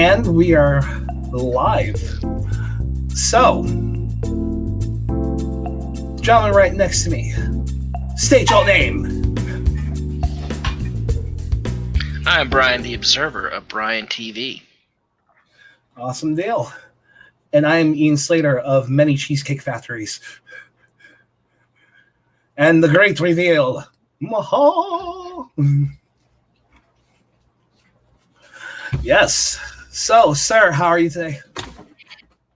And we are live. So, gentleman right next to me, state your name. I'm Brian the Observer of Brian TV. Awesome deal. And I'm Ian Slater of Many Cheesecake Factories. And the great reveal. Maha! Yes. So, sir, how are you today?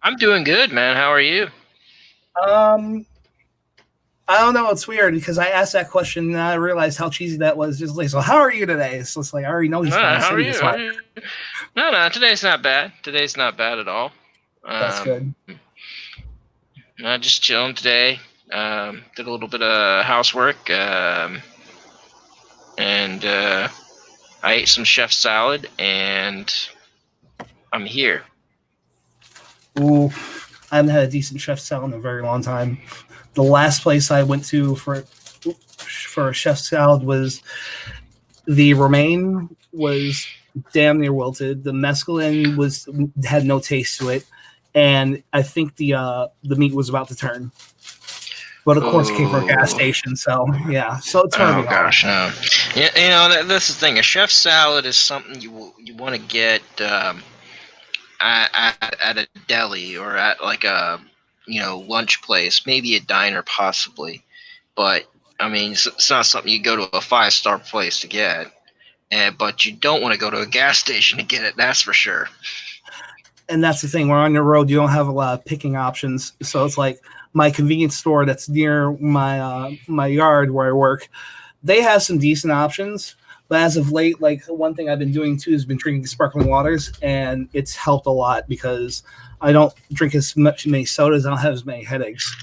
I'm doing good, man. How are you? I don't know. It's weird because I asked that question and I realized how cheesy that was. Just like, so how are you today? So it's like I already know he's fine. How are you? No, today's not bad. Today's not bad at all. That's good. Just chilling today. Did a little bit of housework, and I ate some chef salad, and I'm here. Ooh, I haven't had a decent chef salad in a very long time. The last place I went to for a chef salad was the romaine was damn near wilted. The mescaline had no taste to it, and I think the meat was about to turn. But of course, it came from a gas station, so yeah. So it's gonna be gosh, no. Yeah, that's the thing. A chef salad is something you want to get at a deli or at like a lunch place, maybe a diner possibly. But I mean, it's not something you go to a 5-star place to get. But you don't want to go to a gas station to get it. That's for sure. And that's the thing. We're on the road. You don't have a lot of picking options. So it's like my convenience store that's near my yard where I work. They have some decent options. But as of late, like one thing I've been doing too has been drinking sparkling waters, and it's helped a lot because I don't drink as many sodas. I don't have as many headaches.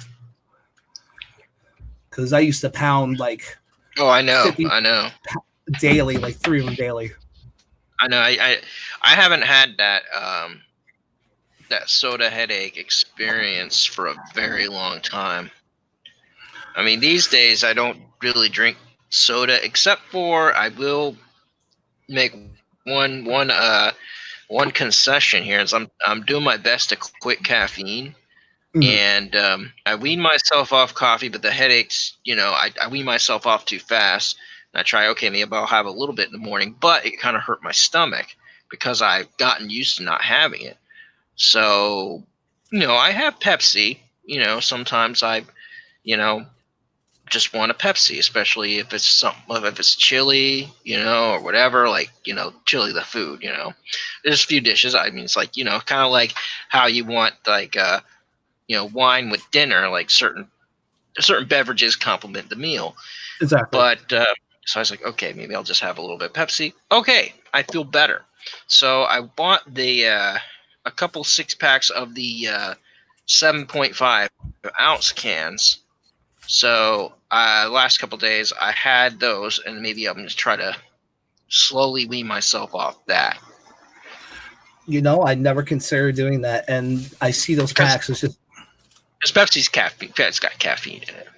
Because I used to pound like I know daily, like 3 of them daily. I know. I haven't had that that soda headache experience for a very long time. I mean, these days I don't really drink soda except for I will make one concession here. Is I'm doing my best to quit caffeine. And I wean myself off coffee, but the headaches, I wean myself off too fast. And I try, okay, maybe I'll have a little bit in the morning, but it kind of hurt my stomach because I've gotten used to not having it. So, I have Pepsi. Sometimes I, just want a Pepsi, especially if it's chili, or whatever, like, chili the food, There's a few dishes. I mean, it's like, kind of like how you want like wine with dinner, like certain beverages complement the meal. Exactly. But so I was like, okay, maybe I'll just have a little bit of Pepsi. Okay, I feel better. So I bought a couple 6-packs of the 7.5 ounce cans. So last couple days I had those, and maybe I'm going to try to slowly wean myself off that. I never considered doing that, and I see those packs. It's just Pepsi's caffeine. It's got caffeine in it.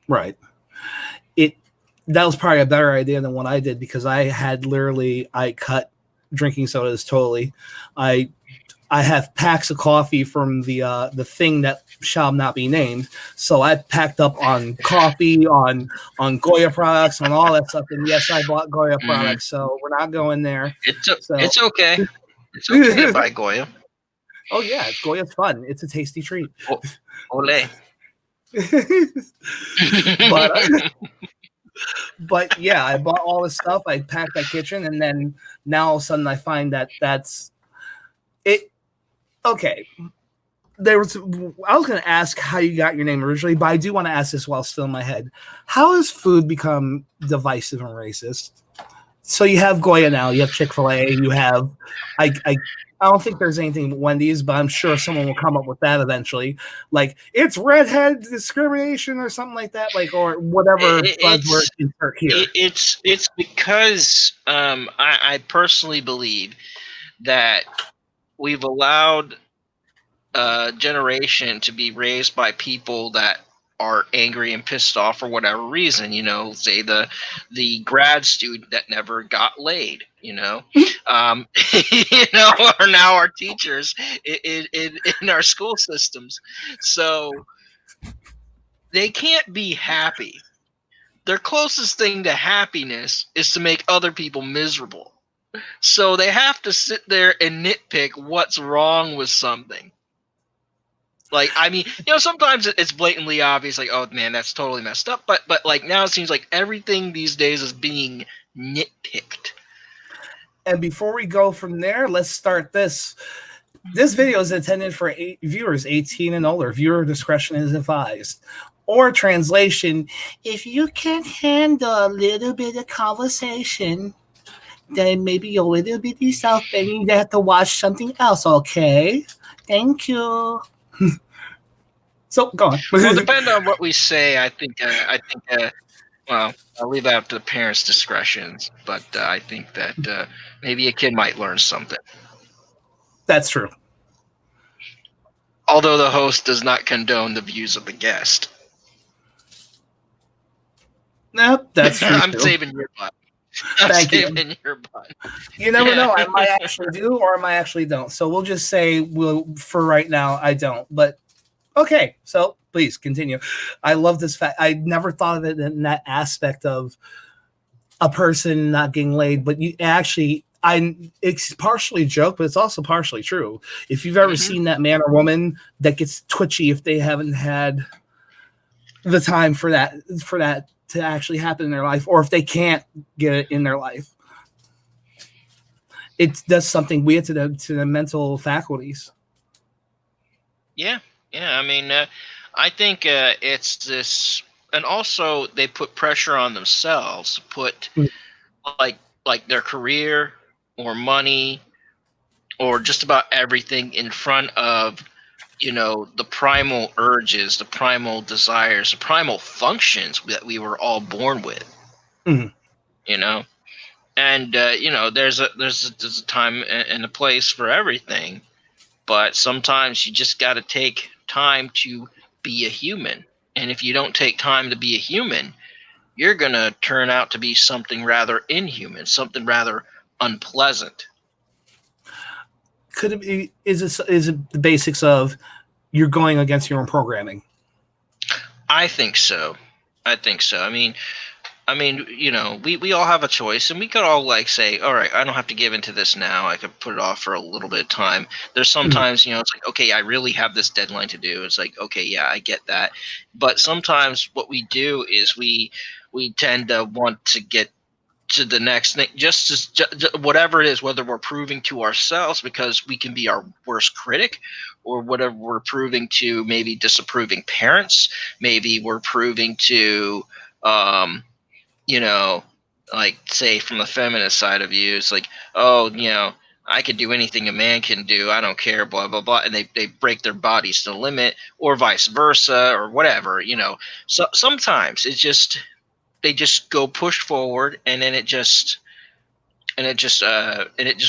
Right. That was probably a better idea than what I did because I cut drinking sodas totally. I have packs of coffee from the thing that shall not be named. So I packed up on coffee, on Goya products, on all that stuff. And yes, I bought Goya products, so we're not going there. It's okay. It's okay to buy Goya. Oh yeah, Goya's fun. It's a tasty treat. Ole. But yeah, I bought all this stuff. I packed my kitchen, and then now all of a sudden I find that's it. Okay, I was going to ask how you got your name originally, but I do want to ask this while still in my head. How has food become divisive and racist? So you have Goya now, you have Chick-fil-A, you have I don't think there's anything with Wendy's, but I'm sure someone will come up with that eventually. Like, it's redhead discrimination or something like that, like, or whatever buzzword insert here. It's because I personally believe that we've allowed a generation to be raised by people that are angry and pissed off for whatever reason. Say the grad student that never got laid. Are now our teachers in our school systems. So they can't be happy. Their closest thing to happiness is to make other people miserable. So they have to sit there and nitpick what's wrong with something. Like, I mean, sometimes it's blatantly obvious, like, oh man, that's totally messed up. But like now it seems like everything these days is being nitpicked. And before we go from there, let's start this. This video is intended for viewers 18 and older. Viewer discretion is advised. Or translation, if you can't handle a little bit of conversation, then maybe you're a little bit yourself and you have to watch something else, okay? Thank you. So, go on. Well, depending on what we say, I think, well, I'll leave that up to the parents' discretions, but I think that maybe a kid might learn something. That's true. Although the host does not condone the views of the guest. Nope, that's true. I'm saving your butt. Saving your butt. You never know. I might actually do, or I might actually don't. So we'll just say, for right now, I don't. But okay, so please continue. I love this fact. I never thought of it in that aspect of a person not getting laid, but you actually, it's partially a joke, but it's also partially true. If you've ever seen that man or woman that gets twitchy if they haven't had the time for that to actually happen in their life, or if they can't get it in their life, it does something weird to the mental faculties. Yeah. I mean, I think it's this, and also they put pressure on themselves to put like their career or money or just about everything in front of the primal urges, the primal desires, the primal functions that we were all born with. And there's a time and a place for everything, but sometimes you just got to take time to be a human. And if you don't take time to be a human, you're going to turn out to be something rather inhuman, something rather unpleasant. Could it be, is it the basics of you're going against your own programming? I think so. I mean, we all have a choice, and we could all say, all right, I don't have to give into this now. I could put it off for a little bit of time. There's sometimes, it's like, okay, I really have this deadline to do. It's like, okay, yeah, I get that. But sometimes what we do is we tend to want to get to the next thing, just whatever it is, whether we're proving to ourselves because we can be our worst critic, or whatever we're proving to maybe disapproving parents. Maybe we're proving to, like, say, from the feminist side of you, it's like, oh, I can do anything a man can do. I don't care, blah, blah, blah. And they break their bodies to the limit, or vice versa, or whatever, So sometimes it's just, they just go push forward, and then it just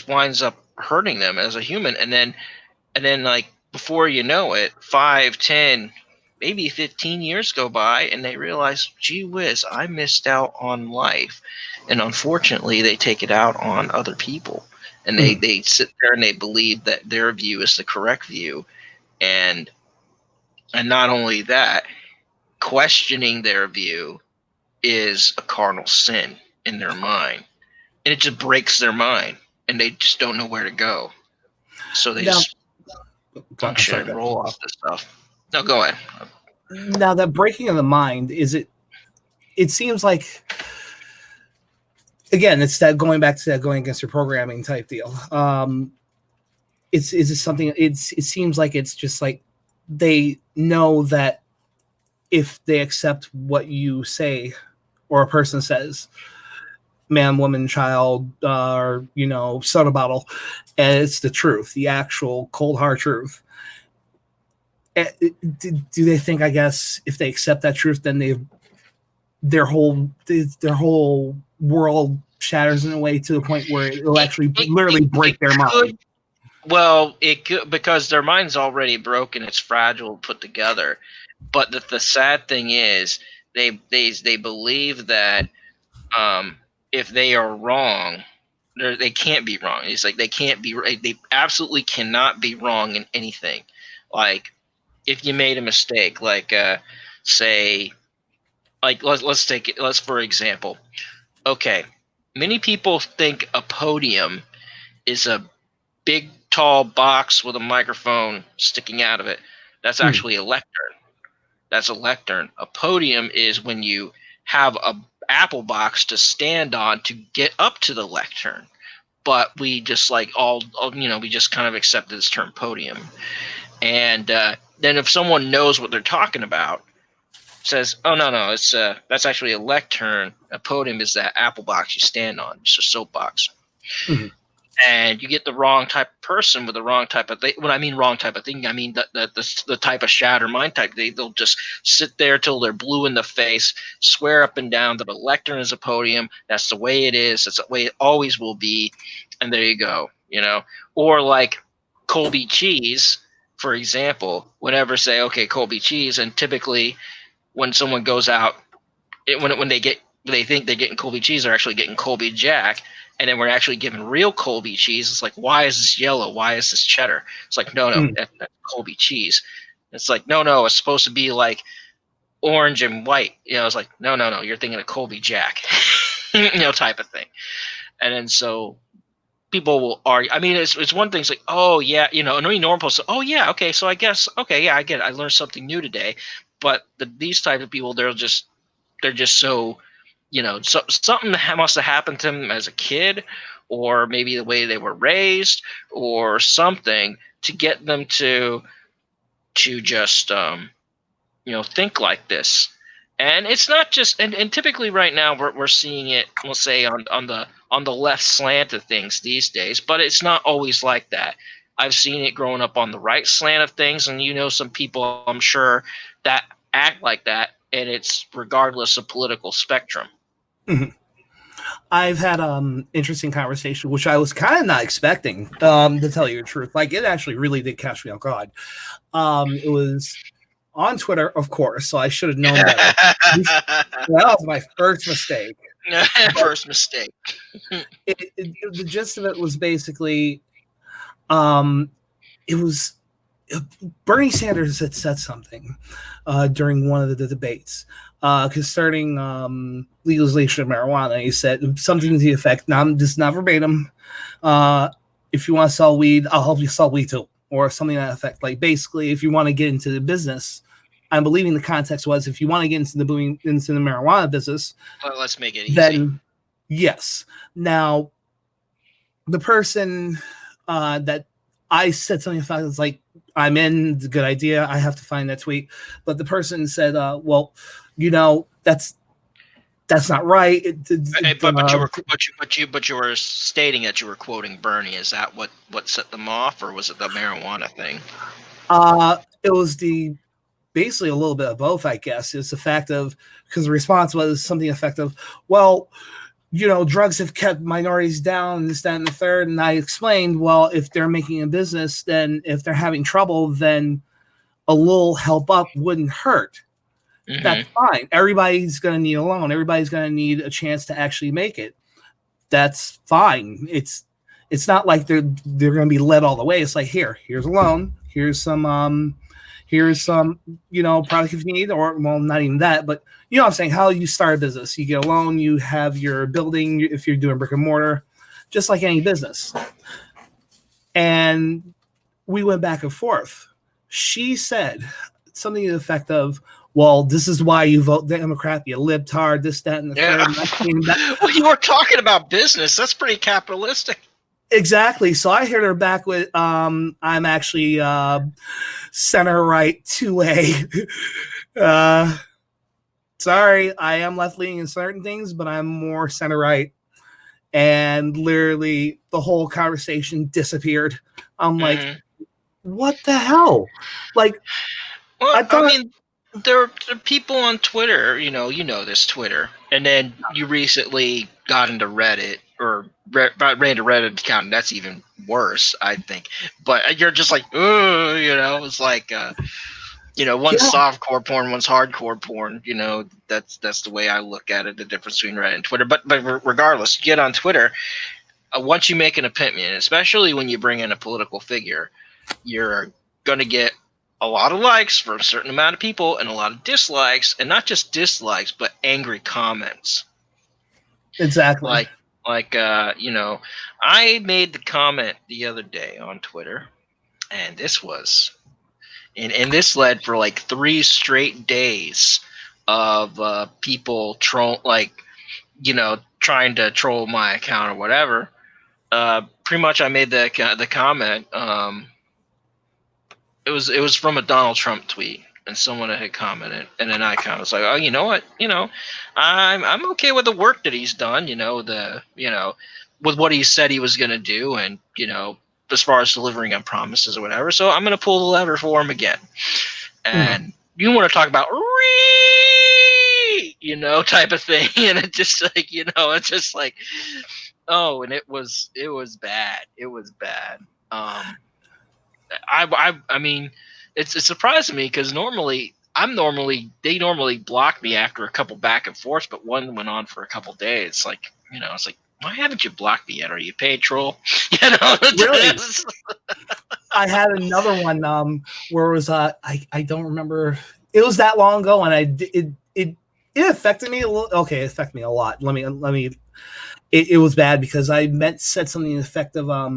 winds up hurting them as a human. And then like, before you know it, 5, 10, maybe 15 years go by, and they realize, gee whiz, I missed out on life. And unfortunately, they take it out on other people. And they sit there and they believe that their view is the correct view. And not only that, questioning their view is a carnal sin in their mind. And it just breaks their mind. And they just don't know where to go. So they just function and roll off this stuff. No, go ahead. Now, that breaking of the mind, it seems like, again, it's that going back to that going against your programming type deal. Is it something, it seems like it's just like they know that if they accept what you say or a person says, man, woman, child, or, soda bottle, and it's the truth, the actual cold hard truth. Do they think, I guess, if they accept that truth, then their whole world shatters in a way to the point where it'll actually literally break their mind? Well, it could, because their mind's already broken. It's fragile, put together. But the sad thing is, they believe that if they are wrong, they can't be wrong. It's like they can't be. They absolutely cannot be wrong in anything. Like if you made a mistake, like say, like let's take it. Let's for example. Okay, many people think a podium is a big tall box with a microphone sticking out of it. That's Mm. actually a lectern. That's a lectern. A podium is when you have a apple box to stand on to get up to the lectern. But we just like we just kind of accepted this term podium. And then if someone knows what they're talking about, says, "Oh no, it's that's actually a lectern. A podium is that apple box you stand on. It's a soapbox." Mhm. And you get the wrong type of person with the wrong type of thing. When I mean wrong type of thing, I mean the type of shatter mind type. They'll just sit there till they're blue in the face, swear up and down that a lectern is a podium. That's the way it is. That's the way it always will be. And there you go. Or like Colby cheese, for example. Whenever say, okay, Colby cheese, and typically when someone goes out, when they think they're getting Colby cheese, they're actually getting Colby Jack, and then we're actually given real Colby cheese. It's like, why is this yellow? Why is this cheddar? It's like, no, Mm. that's Colby cheese. It's like, no, it's supposed to be like orange and white. It's like, no, you're thinking of Colby Jack, type of thing. And then so people will argue. I mean, it's one thing. It's like, oh yeah, and I mean, normal people. Oh yeah, okay, so I guess, okay, yeah, I get it. I learned something new today. But these type of people, they're just so, something must have happened to them as a kid, or maybe the way they were raised, or something to get them to just think like this. And it's not just, and typically right now we're seeing it, we'll say on the left slant of things these days, but it's not always like that. I've seen it growing up on the right slant of things, and some people, I'm sure, that act like that, and it's regardless of political spectrum. Mhm. I've had interesting conversation, which I was kind of not expecting, to tell you the truth. Like it actually really did catch me off guard. It was on Twitter, of course, so I should have known better. That was my first mistake. First mistake. The gist of it was basically, um, it was Bernie Sanders had said something during one of the debates concerning legalization of marijuana. He said something to the effect, just not verbatim, if you want to sell weed, I'll help you sell weed too, or something to that effect. Like basically, if you want to get into the business, I'm believing the context was if you want to get into the marijuana business, Let's make it easy. then yes. Now, the person that I said something about is like, I'm in, it's a good idea. I have to find that tweet. But the person said, well, that's not right. But you were stating that you were quoting Bernie. Is that what set them off, or was it the marijuana thing? It was basically a little bit of both, I guess. It's the fact of, because the response was something effective, well, drugs have kept minorities down, and this, that, and the third. And I explained, well, if they're making a business, then if they're having trouble, then a little help up wouldn't hurt. Mm-hmm. That's fine. Everybody's going to need a loan. Everybody's going to need a chance to actually make it. That's fine. It's not like they're going to be led all the way. It's like, here's a loan. Here's some product if you need, or, well, not even that, but what I'm saying, how you start a business. You get a loan, you have your building, if you're doing brick and mortar, just like any business. And we went back and forth. She said something to the effect of, well, this is why you vote Democrat, you libtard, this, that, and the third. Well, you were talking about business. That's pretty capitalistic. Exactly. So I hit her back with, I'm actually center right 2A. Sorry, I am left leaning in certain things, but I'm more center right. And literally the whole conversation disappeared. I'm like, what the hell? Like, well, I mean, there are people on Twitter, you know this Twitter, and then you recently got into Reddit, or ran to Reddit account, and that's even worse, I think. But you're just like, it's like, one's Yeah. softcore porn, one's hardcore porn. That's the way I look at it. The difference between Reddit and Twitter. But regardless, you get on Twitter. Once you make an opinion, especially when you bring in a political figure, you're going to get a lot of likes for a certain amount of people and a lot of dislikes, and not just dislikes, but angry comments. Exactly. I made the comment the other day on Twitter, and this was, and this led for like 3 straight days of people trying to troll my account or whatever. Pretty much, I made the comment. It was from a Donald Trump tweet, and someone had commented, and then I kind of was like, oh, you know what, I'm okay with the work that he's done, with what he said he was going to do, and as far as delivering on promises or whatever. So I'm going to pull the lever for him again. And you want to talk about type of thing, and it just like it's just like, oh, and it was bad. It was bad. I mean, it's surprising me because they normally block me after a couple back and forths, but one went on for a couple days. Like, it's like, why haven't you blocked me yet? Are you paid troll? Really? I had another one where it was I don't remember. It was that long ago, and it affected me a little. Okay, it affected me a lot. Let me. It was bad because I said something to the effect of I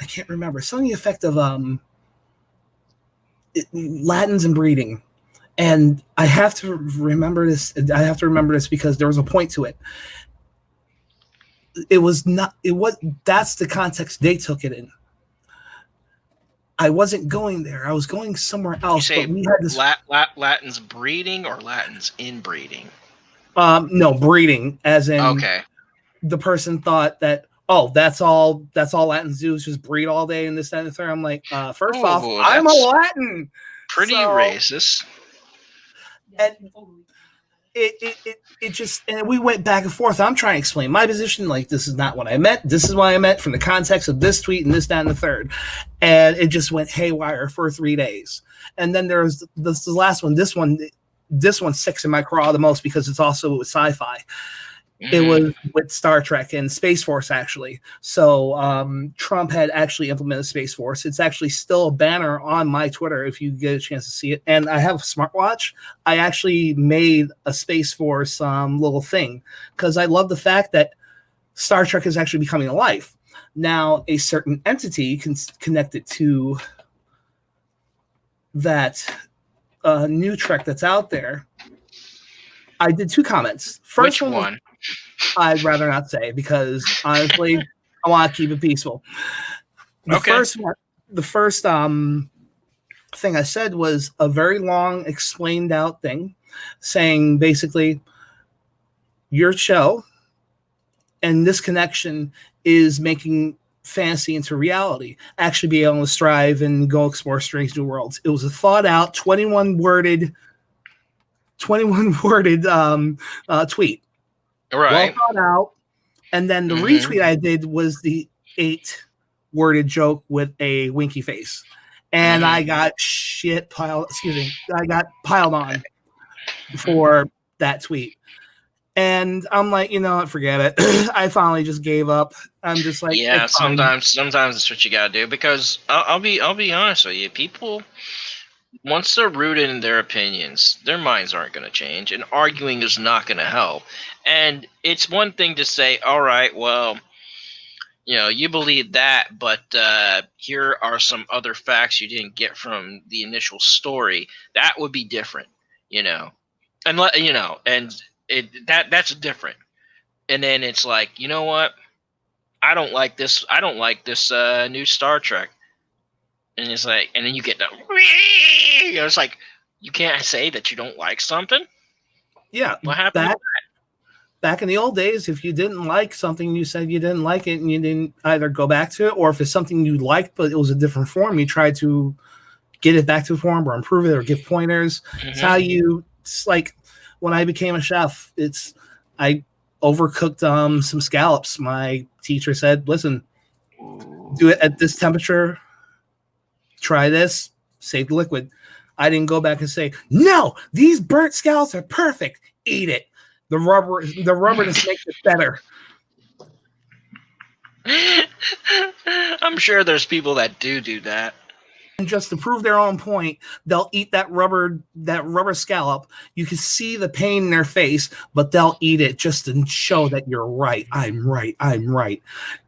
can't remember, something to the effect of Latins and breeding. And I have to remember this. I have to remember this because there was a point to it. It was not. It was. That's the context they took it in. I wasn't going there. I was going somewhere else. You say but we had this Latins breeding or Latins inbreeding? No, breeding, as in okay. The person thought that, oh, that's all Latins do is just breed all day and this, that, and the third. I'm like, first off, I'm a Latin. Pretty racist. And it just, and we went back and forth. I'm trying to explain my position. Like, this is not what I meant. This is what I meant from the context of this tweet and this, that, and the third. And it just went haywire for 3 days. And then there was the last one. This one sticks in my craw the most because it's also with sci-fi. It was with Star Trek and Space Force, actually. So Trump had actually implemented Space Force. It's actually still a banner on my Twitter if you get a chance to see it. And I have a smartwatch. I actually made a Space Force little thing because I love the fact that Star Trek is actually becoming alive. Now, a certain entity connected to that new Trek that's out there. I did 2 comments. First Which one? I'd rather not say because honestly, I want to keep it peaceful. The first thing I said was a very long, explained out thing, saying basically, your show and this connection is making fantasy into reality. Actually, be able to strive and go explore strange new worlds. It was a thought out, 21 worded tweet. Right. Well thought out. And then the retweet I did was the 8-worded joke with a winky face. And I got I got piled on for that tweet. And I'm like, forget it. I finally just gave up. I'm just like, yeah. Sometimes it's what you gotta do because I'll be honest with you. People, once they're rooted in their opinions, their minds aren't going to change, and arguing is not going to help. And it's one thing to say, all right, well, you believe that, but here are some other facts you didn't get from the initial story. That would be different, and that's different. And then it's like, you know what? I don't like this new Star Trek. And it's like, and then you get the, it's like, you can't say that you don't like something. Yeah. What happened? Back in the old days, if you didn't like something, you said you didn't like it and you didn't either go back to it, or if it's something you liked, but it was a different form, you tried to get it back to the form or improve it or give pointers. It's how it's like when I became a chef, I overcooked some scallops. My teacher said, listen, do it at this temperature. Try this, save the liquid. I didn't go back and say, no, these burnt scallops are perfect. Eat it. The rubberness makes it better. I'm sure there's people that do that. And just to prove their own point, they'll eat that rubber scallop. You can see the pain in their face, but they'll eat it just to show that you're right. I'm right. I'm right.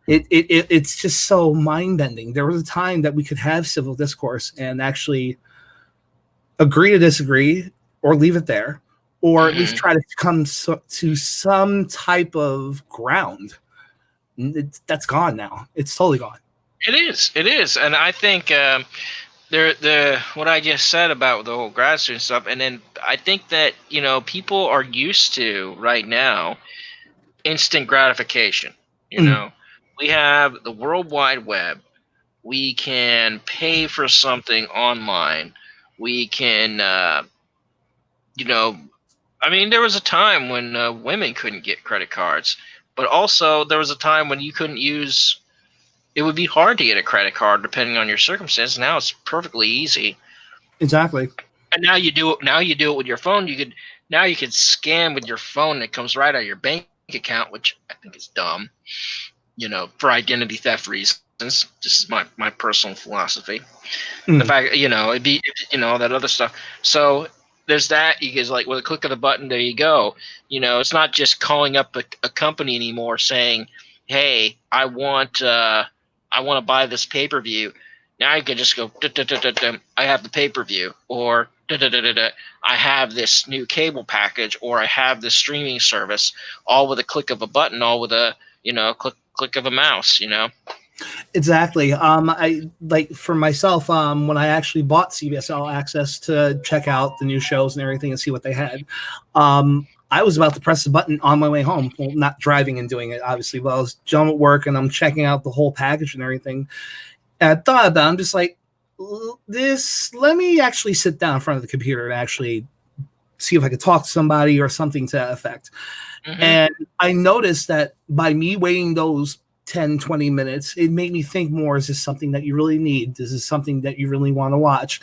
It's just so mind bending. There was a time that we could have civil discourse and actually agree to disagree, or leave it there, or at least try to come to some type of ground. That's gone now. It's totally gone. It is, and I think what I just said about the whole grad student stuff, and then I think that people are used to right now instant gratification. We have the World Wide Web. We can pay for something online. We can, I mean, there was a time when women couldn't get credit cards, but also there was a time when you couldn't use. It would be hard to get a credit card depending on your circumstances. Now it's perfectly easy. Exactly. And now you do it. Now you do it with your phone. You could scan with your phone. And it comes right out of your bank account, which I think is dumb. For identity theft reasons. Just my personal philosophy. The fact it'd be that other stuff. So there's that. You guys, like, with a click of the button, there you go. It's not just calling up a company anymore saying, hey, I want to buy this pay-per-view. Now you can just go, I have the pay-per-view, or I have this new cable package, or I have this streaming service, all with a click of a button, all with a click of a mouse. Exactly. I like, for myself, when I actually bought CBS All Access to check out the new shows and everything and see what they had, I was about to press the button on my way home. Well, not driving and doing it, obviously, but I was done at work and I'm checking out the whole package and everything. And I thought about it, I'm just like, let me actually sit down in front of the computer and actually see if I could talk to somebody or something to that effect. And I noticed that by me waiting those 10, 20 minutes, it made me think more, is this something that you really need? Is this something that you really want to watch?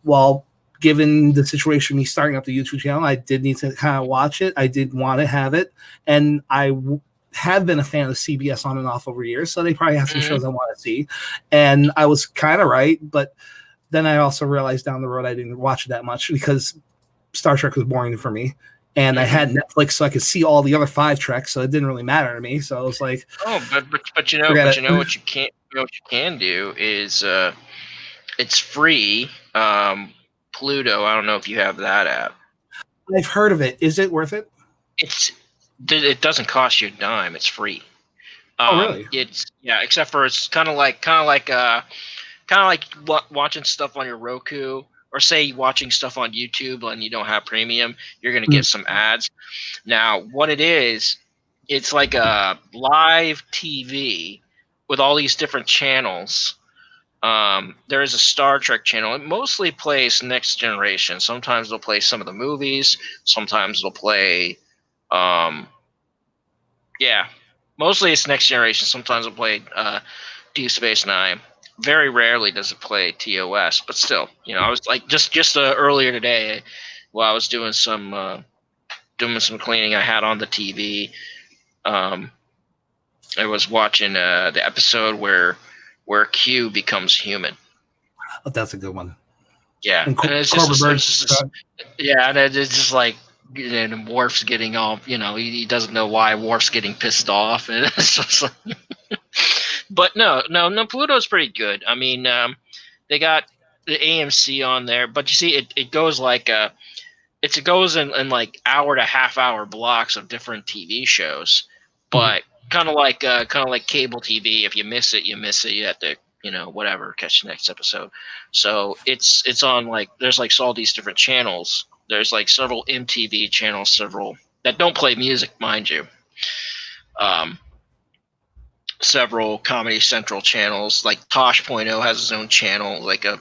Well, given the situation, me starting up the YouTube channel, I did need to kind of watch it. I did want to have it. And I have been a fan of CBS on and off over years, so they probably have some shows I want to see. And I was kind of right, but then I also realized down the road I didn't watch it that much because Star Trek was boring for me. And I had Netflix, so I could see all the other 5 Treks, so it didn't really matter to me. So I was like, oh, but you know what you can do is it's free. Pluto. I don't know if you have that app. I've heard of it. Is it worth it? It doesn't cost you a dime. It's free. Oh, really? Except for it's kind of like watching stuff on your Roku, or say watching stuff on YouTube and you don't have premium, you're going to get some ads. Now, what it is, it's like a live TV with all these different channels. There is a Star Trek channel. It mostly plays Next Generation. Sometimes they'll play some of the movies. Sometimes they'll play, mostly it's Next Generation. Sometimes they'll play Deep Space Nine. Very rarely does it play TOS, but still, I was like just earlier today, while I was doing some cleaning, I had on the TV. I was watching the episode where Q becomes human. Oh, that's a good one. Yeah, and it's and it's just like, and Worf's getting all, he doesn't know why Worf's getting pissed off, and it's just like. But no, Pluto's pretty good. I mean, they got the AMC on there, but you see, it goes like it goes in like hour to half hour blocks of different TV shows, but kind of like cable TV. If you miss it, you miss it. You have to, whatever, catch the next episode. So it's on, like, there's like all these different channels. There's like several MTV channels, several that don't play music, mind you. Several Comedy Central channels, like Tosh.0 has his own channel, like a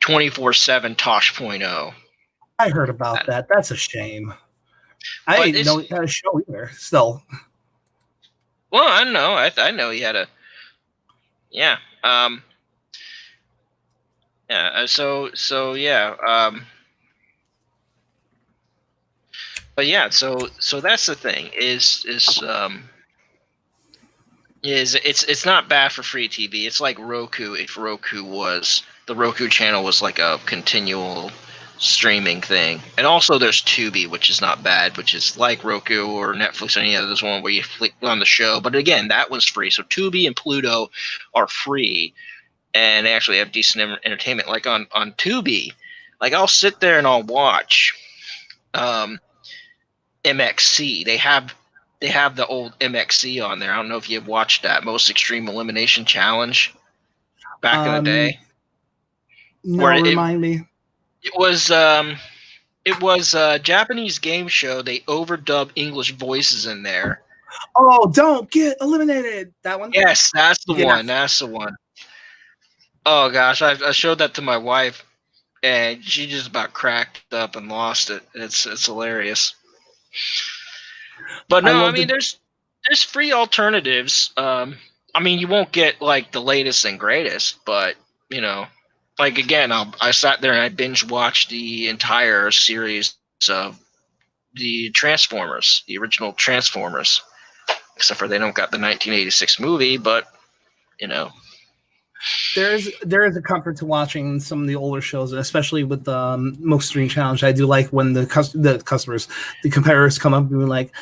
24/7 Tosh.0. I heard about that. That's a shame. I didn't know he had a show either. Still. Well, I don't know. I know he had a. Yeah. Yeah. So yeah. But yeah. So that's the thing. Is it's not bad for free TV. It's like Roku. If Roku was the Roku channel was like a continual streaming thing, and also there's Tubi, which is not bad, which is like Roku or Netflix or any other one where you click on the show. But again, that one's free. So Tubi and Pluto are free, and they actually have decent entertainment. Like on Tubi, like I'll sit there and I'll watch um, MXC. They have the old MXC on there. I don't know if you've watched that Most Extreme Elimination Challenge back in the day, where No, remind me. it was a Japanese game show. They overdub English voices in there. Oh, don't get eliminated. That one. Yes, that's the Yeah, one. That's the one. Oh gosh, I showed that to my wife, and she just about cracked up and lost it. It's hilarious. But I no, I love mean the. there's free alternatives. I mean you won't get like the latest and greatest, but you know, like again, I sat there and I binge watched the entire series of the Transformers, the original Transformers, except for they don't got the 1986 movie, but you know. There is a comfort to watching some of the older shows, especially with the Most Extreme Challenge. I do like when the customers, the competitors come up and be like,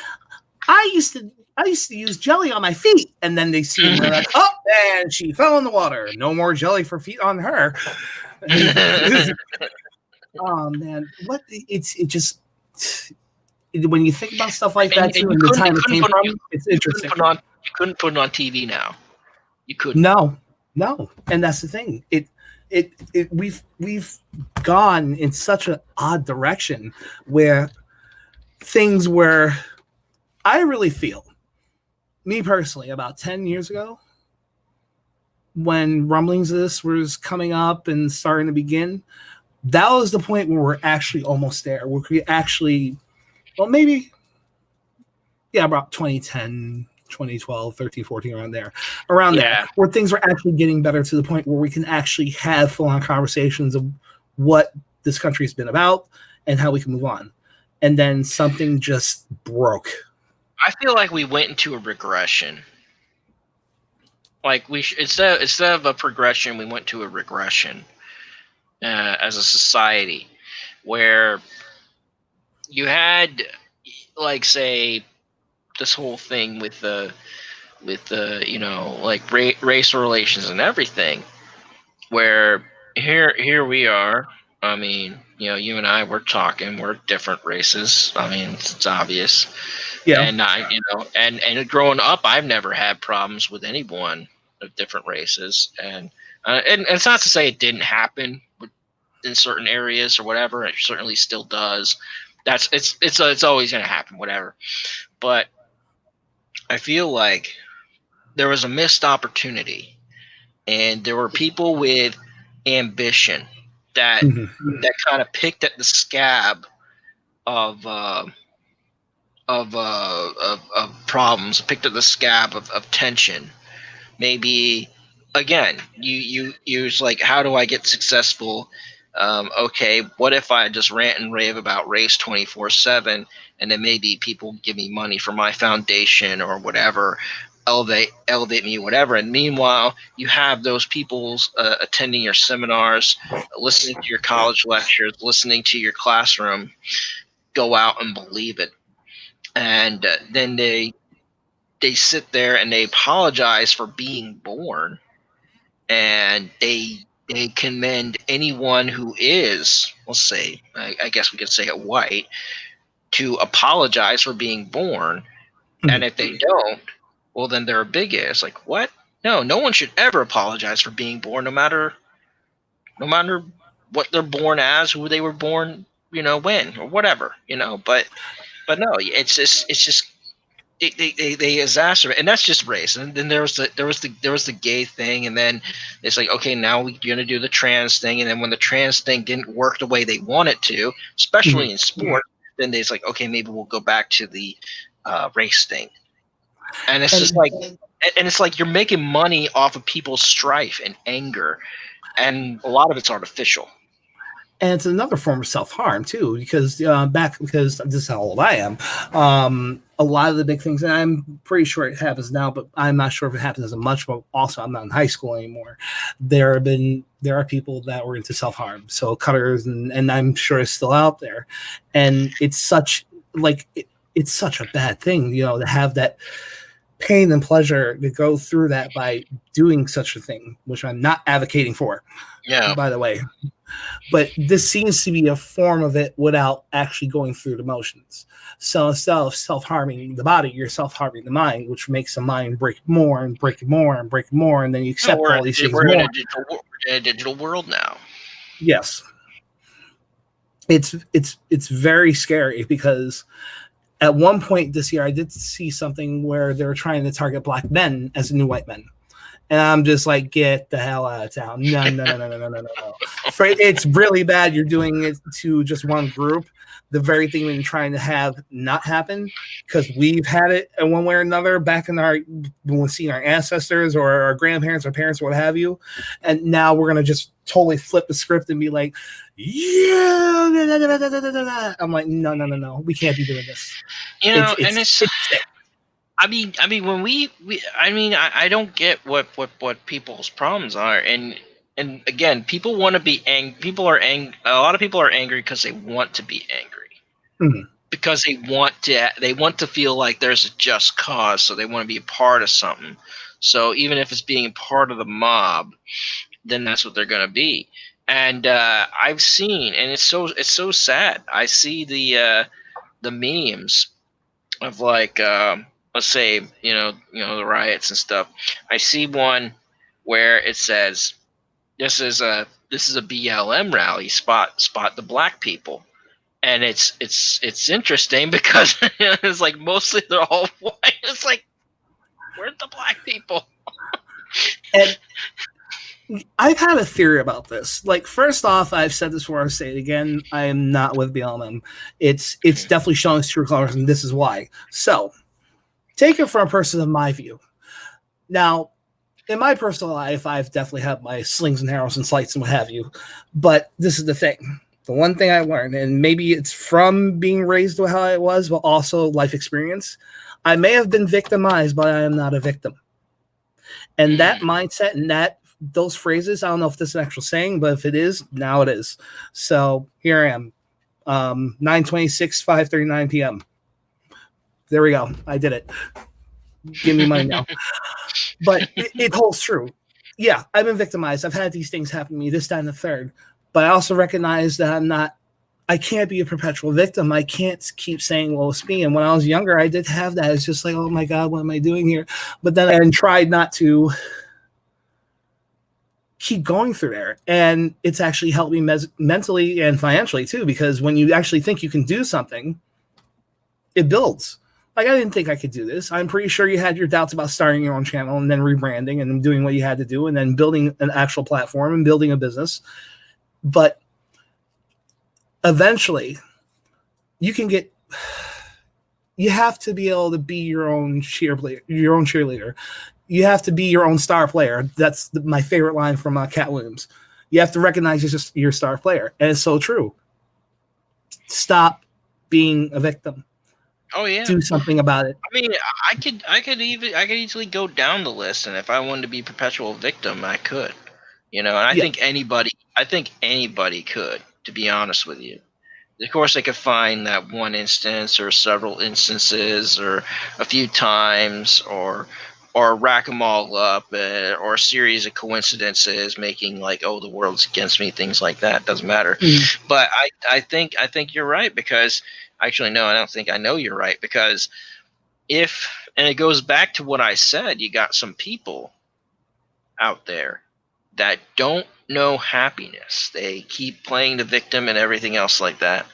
I used to use jelly on my feet, and then they see and they're like, oh, and she fell in the water. No more jelly for feet on her. Oh man, what it just when you think about stuff like that too, And and the time it came from, it's interesting. you couldn't put it on TV now. You couldn't. No, no, and that's the thing. We've gone in such an odd direction where things were. I really feel, me personally, about 10 years ago, when rumblings of this was coming up and starting to begin, that was the point where we're actually almost there. We're actually, well, maybe, yeah, about 2010, 2012, 13, 14, around there, Yeah. where things are actually getting better to the point where we can actually have full-on conversations of what this country's been about and how we can move on. And then something just broke. I feel like we went into a regression. Like instead of a progression, we went to a regression as a society, where you had, like, say, this whole thing with the like race relations and everything, where here we are. I mean, you and I, we're different races. I mean, it's obvious. Yeah. And and growing up, I've never had problems with anyone of different races. And it's not to say it didn't happen in certain areas or whatever. It certainly still does. It's always going to happen, whatever. But I feel like there was a missed opportunity, and there were people with ambition that Mm-hmm. kind of picked at the scab of of problems, picked at the scab of tension. Maybe again, you use like, how do I get successful? Okay, what if I just rant and rave about race 24/7, and then maybe people give me money for my foundation or whatever, elevate me, whatever. And meanwhile, you have those people attending your seminars, listening to your college lectures, listening to your classroom, go out and believe it, and then they sit there and they apologize for being born, and they commend anyone who is, let's say, I guess we could say it, white, to apologize for being born. And if they don't, well, then they're a bigot. It's like, what? No one should ever apologize for being born, no matter what they're born as, who they were born, when or whatever. But no, it's just they exacerbate, and that's just race. And then there was the gay thing, and then it's like, okay, now we're gonna do the trans thing, and then when the trans thing didn't work the way they want it to, especially in sport, then it's like, okay, maybe we'll go back to the race thing. And it's just And like, and it's like you're making money off of people's strife and anger, and a lot of it's artificial. And it's another form of self-harm too, because because this is how old I am. A lot of the big things, and I'm pretty sure it happens now, but I'm not sure if it happens as much. But also, I'm not in high school anymore. There are people that were into self-harm, so cutters, and I'm sure it's still out there. And it's such it's such a bad thing, to have that pain and pleasure to go through that by doing such a thing, which I'm not advocating for, Yeah. by the way. But this seems to be a form of it without actually going through the motions. So instead of self-harming the body, you're self-harming the mind, which makes the mind break more and break more and break more, and then you No, accept all these things we're in more. a digital world now. Yes, it's very scary because at one point this year I did see something where they were trying to target black men as the new white men. And I'm just like, get the hell out of town. No, no, no, no, no, no, no, no. It's really bad. You're doing it to just one group. The very thing we've been trying to have not happen, because we've had it in one way or another back in when we've seen our ancestors or our grandparents or parents or what have you. And now we're going to just totally flip the script and be like, yeah. I'm like, no, no, no, no. We can't be doing this. And it's sick. I mean, when I don't get what people's problems are, and again, people want to be angry. A lot of people are angry because they want to be angry, because they want to feel like there's a just cause, so they want to be a part of something. So even if it's being part of the mob, then that's what they're going to be. And I've seen, and it's so sad. I see the memes of like let's say the riots and stuff. I see one where it says this is a BLM rally, spot the black people, and it's interesting because it's like mostly they're all white. It's like, where's the black people? And I've had a theory about this. Like, first off, I've said this before, I'll say it again. I am not with BLM. It's definitely showing its true colors, and this is why. So, take it from a person of my view. Now, in my personal life, I've definitely had my slings and arrows and slights and what have you. But this is the thing. The one thing I learned, and maybe it's from being raised how I was, but also life experience. I may have been victimized, but I am not a victim. And that mindset and those phrases, I don't know if this is an actual saying, but if it is, now it is. So here I am, 9:26, 5:39 p.m. There we go. I did it. Give me money now. But it holds true. Yeah, I've been victimized. I've had these things happen to me, this, that, and the third. But I also recognize that I can't be a perpetual victim. I can't keep saying, well, it's me. And when I was younger, I did have that. It's just like, oh my God, what am I doing here? But then I tried not to keep going through there. And it's actually helped me mentally and financially too, because when you actually think you can do something, it builds. Like, I didn't think I could do this. I'm pretty sure you had your doubts about starting your own channel and then rebranding and doing what you had to do and then building an actual platform and building a business. But eventually you have to be able to be your own cheerleader. You have to be your own star player. That's my favorite line from Cat Williams. You have to recognize you're just your star player. And it's so true. Stop being a victim. Oh yeah. Do something about it. I mean, I could easily go down the list, and if I wanted to be perpetual victim, I could. And I think anybody could, to be honest with you. Of course, they could find that one instance or several instances or a few times or rack them all up or a series of coincidences making like, oh, the world's against me, things like that. Doesn't matter. But I think you're right, because actually, no, I don't think I know you're right, because and it goes back to what I said, you got some people out there that don't know happiness. They keep playing the victim and everything else like that.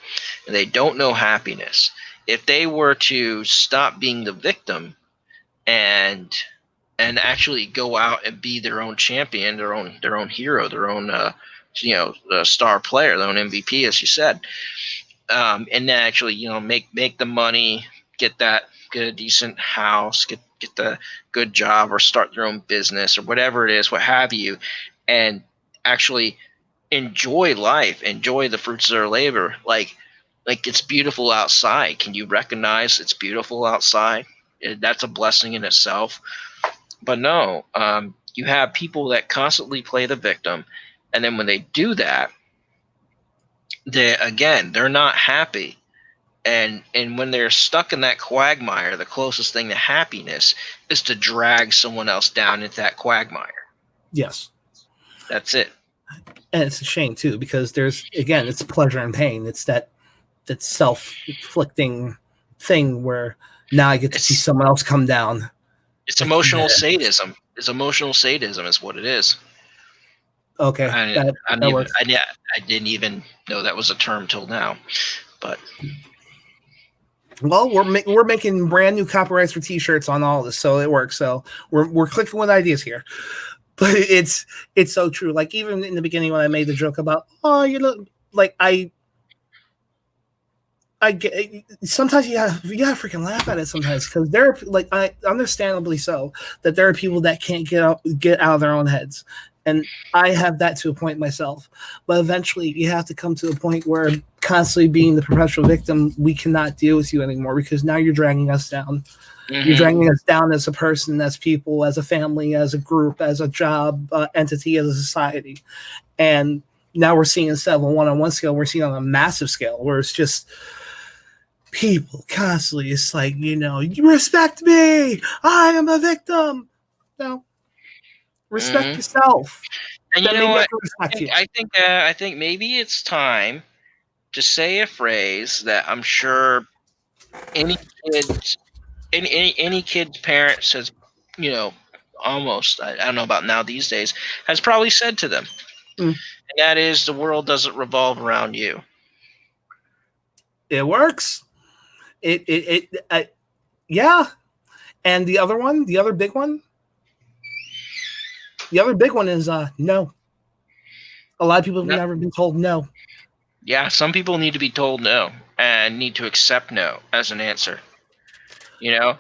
And they don't know happiness. If they were to stop being the victim and actually go out and be their own champion, their own hero, their own star player, their own MVP, as you said, and then actually make the money, get a decent house, get the good job, or start their own business or whatever it is, what have you, and actually enjoy life, enjoy the fruits of their labor. Like it's beautiful outside. Can you recognize it's beautiful outside? That's a blessing in itself. But no, you have people that constantly play the victim, and then when they do that, they're not happy. And when they're stuck in that quagmire, the closest thing to happiness is to drag someone else down into that quagmire. Yes. That's it. And it's a shame too, because it's pleasure and pain. It's that self-inflicting thing where now I get to see someone else come down. It's emotional sadism. It's emotional sadism is what it is. Okay, that works. I didn't even know that was a term till now. But well, we're making brand new copyrights for T-shirts on all this, so it works. So we're clicking with ideas here. But it's so true. Like even in the beginning when I made the joke about, oh, you look like I get sometimes you gotta freaking laugh at it sometimes, because there are, like, I understandably so, that there are people that can't get out of their own heads, and I have that to a point myself. But eventually, you have to come to a point where constantly being the perpetual victim, we cannot deal with you anymore, because now you're dragging us down. Mm-hmm. You're dragging us down as a person, as people, as a family, as a group, as a job entity, as a society, and now we're seeing, instead of a one-on-one scale, we're seeing on a massive scale where it's just people constantly, it's like, you respect me, I am a victim. No, respect yourself. And you know what? I think maybe it's time to say a phrase that I'm sure any kid's parents has, almost, I don't know about now these days, has probably said to them. And that is, the world doesn't revolve around you. It works. Yeah. And the other big one is no. A lot of people have never been told no. Yeah, some people need to be told no and need to accept no as an answer.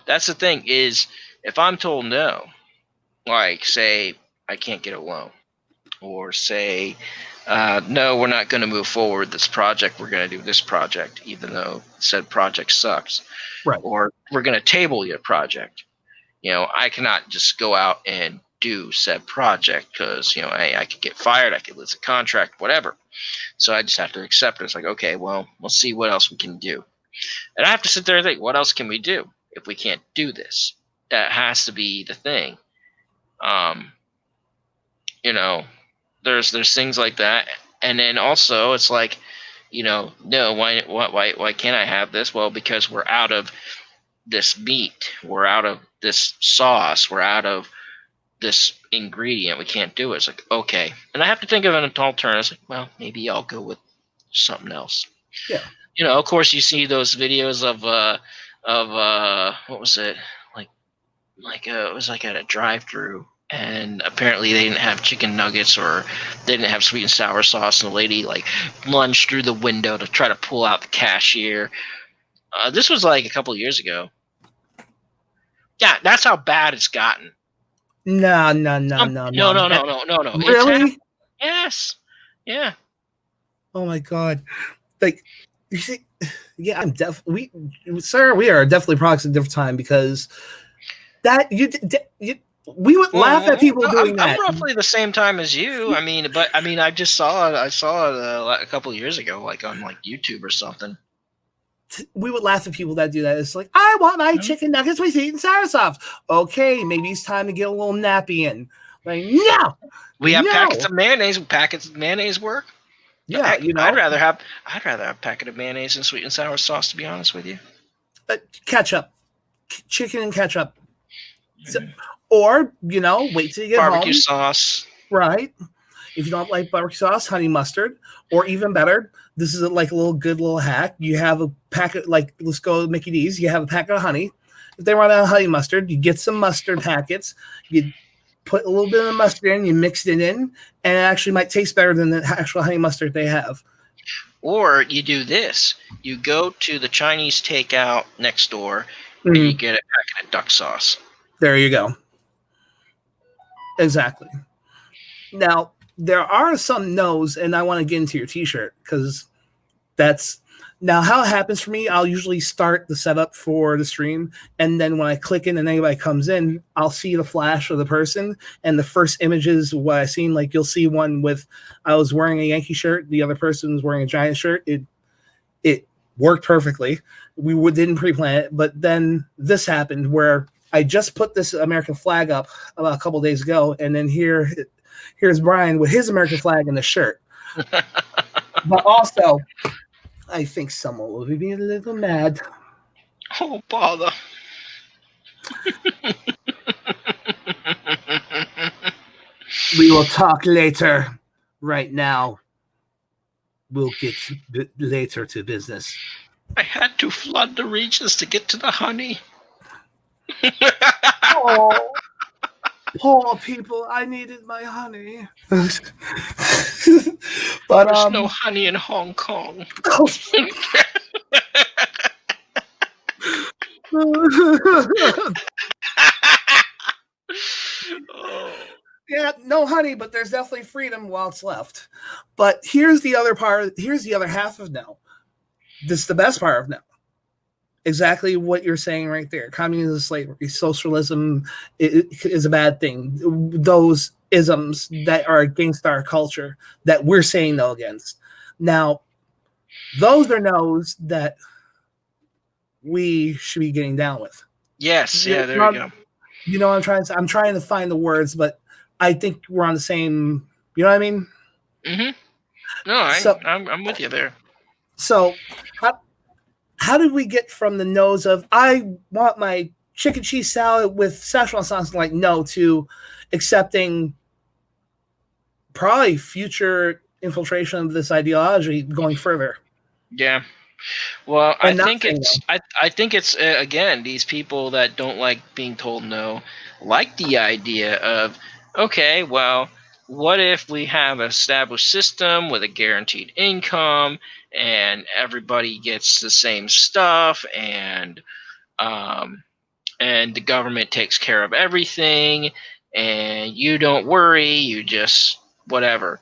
That's the thing, is if I'm told no, like say I can't get a loan, or say no, we're not going to move forward with this project, we're going to do this project even though said project sucks, right? Or we're going to table your project. I cannot just go out and do said project because I could get fired, I could lose a contract, whatever. So I just have to accept it. It's like, okay, well, we'll see what else we can do. And I have to sit there and think, what else can we do if we can't do this? That has to be the thing. There's things like that. And then also it's like, no, why can't I have this? Well, because we're out of this meat, we're out of this sauce, we're out of this ingredient, we can't do it. It's like, okay. And I have to think of an alternative. Like, well, maybe I'll go with something else. Yeah. Of course you see those videos of what was it? It was like at a drive-through, and apparently they didn't have chicken nuggets, or they didn't have sweet and sour sauce, and the lady like lunged through the window to try to pull out the cashier. This was like a couple of years ago. Yeah, that's how bad it's gotten. No. Really? Yes. Yeah. Oh my God. Like, you see, yeah, we are definitely products of a different time, because that we would laugh at people doing that. I'm roughly the same time as you. I just saw it. I saw it a couple of years ago, like on YouTube or something. We would laugh at people that do that. It's like, I want my chicken nuggets with sweet and sour sauce. Okay, maybe it's time to get a little nappy in. Like, no. We have packets of mayonnaise. Packets of mayonnaise work. Yeah, I'd rather have a packet of mayonnaise and sweet and sour sauce, to be honest with you. Ketchup, chicken and ketchup, or wait till you get barbecue home. Sauce. Right. If you don't like barbecue sauce, honey mustard, or even better, this is like a good little hack. You have a packet, like, let's go make it easy. You have a packet of honey. If they run out of honey mustard, you get some mustard packets. You put a little bit of mustard in, you mix it in, and it actually might taste better than the actual honey mustard they have. Or you do this. You go to the Chinese takeout next door, and you get a packet of duck sauce. There you go. Exactly. Now, there are some no's, and I want to get into your T-shirt because that's now how it happens for me. I'll usually start the setup for the stream, and then when I click in and anybody comes in, I'll see the flash of the person, and the first images what I've seen, like you'll see one with I was wearing a Yankee shirt, the other person was wearing a Giant shirt. It worked perfectly. We didn't pre-plan it, but then this happened where I just put this American flag up about a couple days ago, and then here's Brian with his American flag and the shirt. But also, I think someone will be a little mad. Oh, bother. We will talk later. Right now, we'll get later to business. I had to flood the regions to get to the honey. Oh, poor people! I needed my honey. But There's no honey in Hong Kong. Oh. Yeah, no honey, but there's definitely freedom while it's left. But here's the other part. Here's the other half of no. This is the best part of no. Exactly what you're saying right there. Communism, slavery, socialism is a bad thing. Those isms that are against our culture that we're saying no against. Now, those are no's that we should be getting down with. Yes, yeah, there you go. You know what I'm trying to say? I'm trying to find the words, but I think we're on the same, you know what I mean? Mm-hmm. No, I'm with you there. So how did we get from the no's of I want my chicken cheese salad with Szechuan sauce like no to accepting probably future infiltration of this ideology going further? Yeah. Well, I And not think saying it's I think it's again these people that don't like being told no like the idea of okay, well, what if we have an established system with a guaranteed income and everybody gets the same stuff and the government takes care of everything and you don't worry, you just whatever.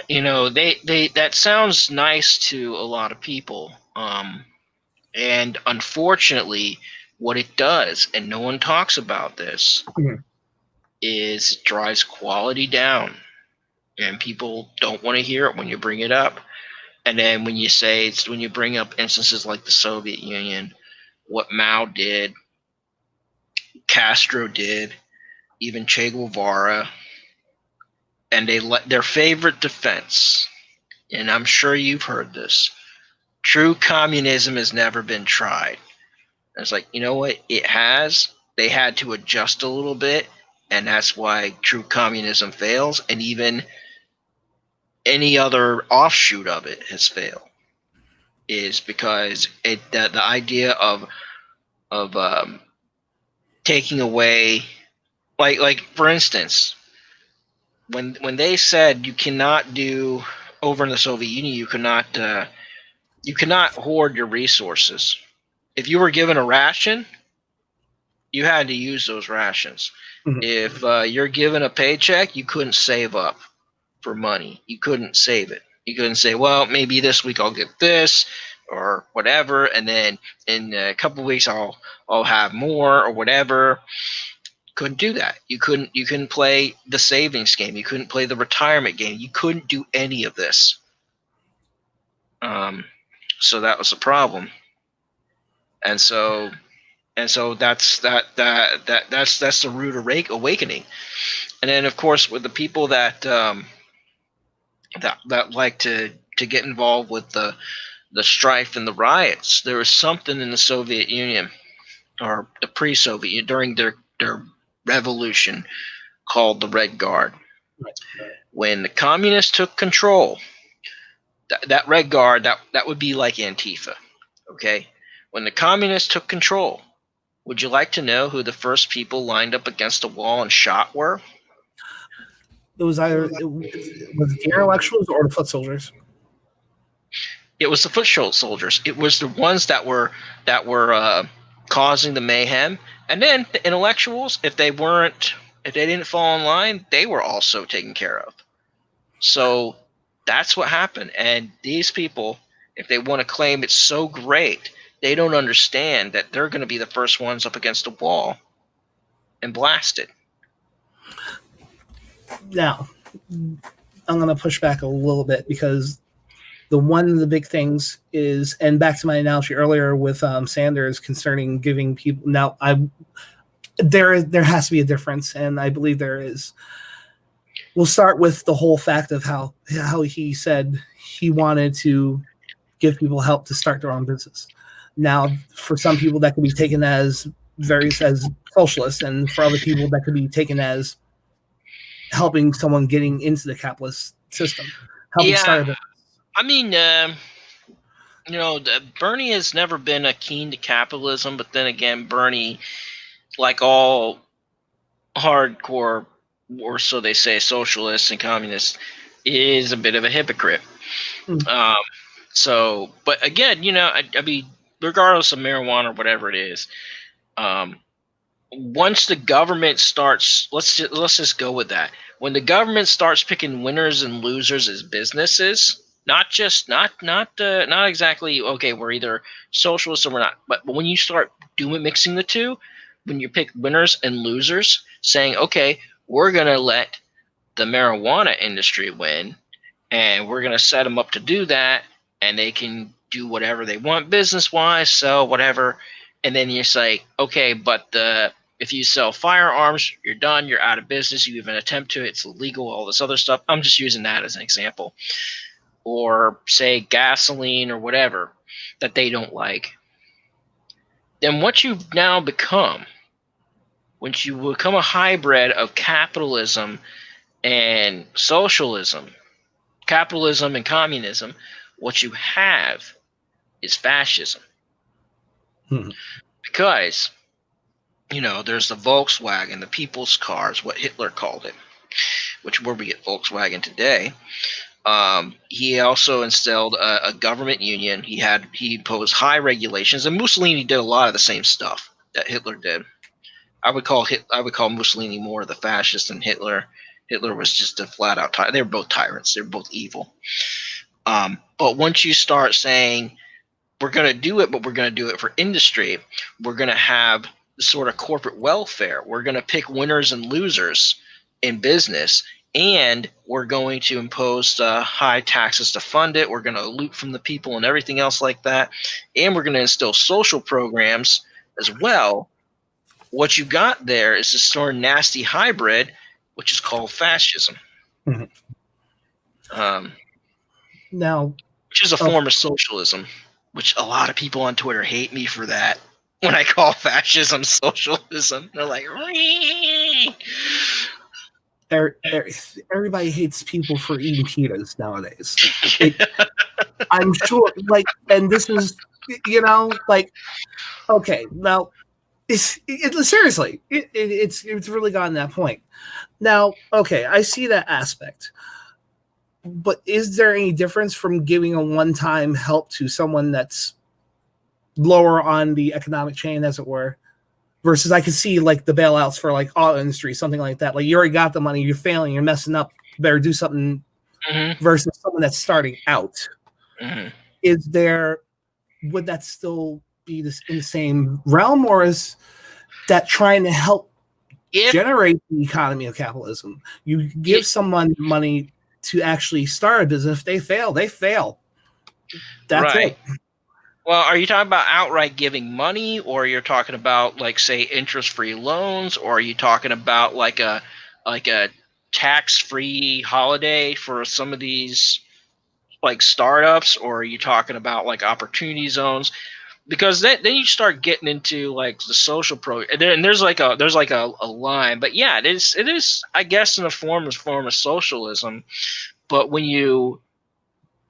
You know, they that sounds nice to a lot of people. And unfortunately, what it does, and no one talks about this, Mhm. is it drives quality down. And people don't want to hear it when you bring it up. And then when you say it's when you bring up instances like the Soviet Union, what Mao did, Castro did, even Che Guevara, and they let their favorite defense, and I'm sure you've heard this, true communism has never been tried. And it's like, you know what? It has. They had to adjust a little bit, and that's why true communism fails, and even any other offshoot of it has failed. Is because the idea of taking away, like for instance, when they said you cannot do over in the Soviet Union, you cannot hoard your resources. If you were given a ration, you had to use those rations. Mhm. If you're given a paycheck, you couldn't save up for money. You couldn't save it. You couldn't say, well, maybe this week I'll get this or whatever, and then in a couple of weeks I'll have more or whatever. Couldn't do that. You couldn't play the savings game. You couldn't play the retirement game. You couldn't do any of this. So that was a problem. And so that's that's the rude awakening. And then of course with the people that that like to get involved with the strife and the riots, there was something in the Soviet Union or the pre-Soviet during their revolution called the Red Guard. When the communists took control, that Red Guard that would be like Antifa. Okay, when the communists took control, would you like to know who the first people lined up against a wall and shot were? It was either it was the intellectuals or the foot soldiers. It was the foot soldiers. It was the ones that were causing the mayhem, and then the intellectuals, if they weren't if they didn't fall in line, they were also taken care of. So that's what happened. And these people, if they want to claim it's so great, they don't understand that they're going to be the first ones up against the wall and blasted. Now, I'm going to push back a little bit because one of the big things is, and back to my analogy earlier with Sanders concerning giving people. Now, there has to be a difference, and I believe there is. We'll start with the whole fact of how he said he wanted to give people help to start their own business. Now, for some people, that could be taken as as socialist, and for other people, that could be taken as helping someone getting into the capitalist system, helping start a business. I mean, Bernie has never been a keen to capitalism, but then again, Bernie, like all hardcore, or so they say, socialists and communists, is a bit of a hypocrite. So, but again, I mean, regardless of marijuana or whatever it is, once the government starts, let's just go with that. When the government starts picking winners and losers as businesses, not exactly, okay, we're either socialists or we're not, but when you start mixing the two, when you pick winners and losers, saying, okay, we're gonna let the marijuana industry win, and we're gonna set them up to do that, and they can do whatever they want business wise, sell whatever, and then you say, okay, but if you sell firearms, you're done, you're out of business, you even attempt to, it's illegal, all this other stuff. I'm just using that as an example. Or say gasoline or whatever that they don't like. Then what you've now become, once you become a hybrid of capitalism and socialism, capitalism and communism, what you have is fascism. Because, there's the Volkswagen, the people's cars, what Hitler called it, which where we get Volkswagen today. He also instilled a government union. He imposed high regulations, and Mussolini did a lot of the same stuff that Hitler did. I would call Mussolini more the fascist than Hitler. Hitler was just a flat out tyrant. They were both tyrants. They were both evil. But once you start saying we're going to do it, but we're going to do it for industry, we're going to have sort of corporate welfare. We're going to pick winners and losers in business, and we're going to impose high taxes to fund it. We're going to loot from the people and everything else like that. And we're going to instill social programs as well. What you got there is this sort of nasty hybrid, which is called fascism. Now, which is a form of socialism, which a lot of people on Twitter hate me for that. When I call fascism socialism, they're like, everybody hates people for eating pitas nowadays. I'm sure, and this is, okay, now, seriously, it's really gotten that point. Now, okay, I see that aspect, but is there any difference from giving a one-time help to someone that's lower on the economic chain, as it were, versus I could see the bailouts for auto industry, something like that. You already got the money, you're failing, you're messing up, you better do something. Versus someone that's starting out. Would that still be in the same realm, or is that trying to help generate the economy of capitalism? You give someone money to actually start a business. If they fail, they fail. That's right. Well, are you talking about outright giving money, or you're talking about say interest-free loans, or are you talking about like a tax-free holiday for some of these startups, or are you talking about opportunity zones? Because then you start getting into the social and there's a line, but yeah, it is I guess in a form of socialism, but when you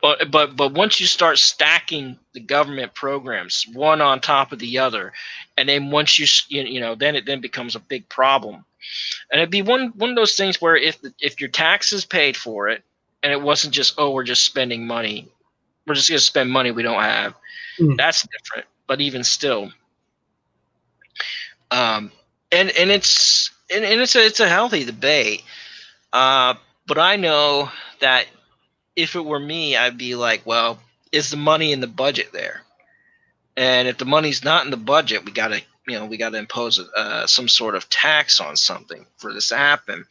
but once you start stacking the government programs one on top of the other, and then once then it then becomes a big problem, and it'd be one of those things where if your taxes paid for it, and it wasn't just we're just spending money, we're just gonna spend money we don't have, that's different. But even still, and and it's a healthy debate. But I know that if it were me, I'd be like, well, is the money in the budget there? And if the money's not in the budget, we gotta impose some sort of tax on something for this to happen.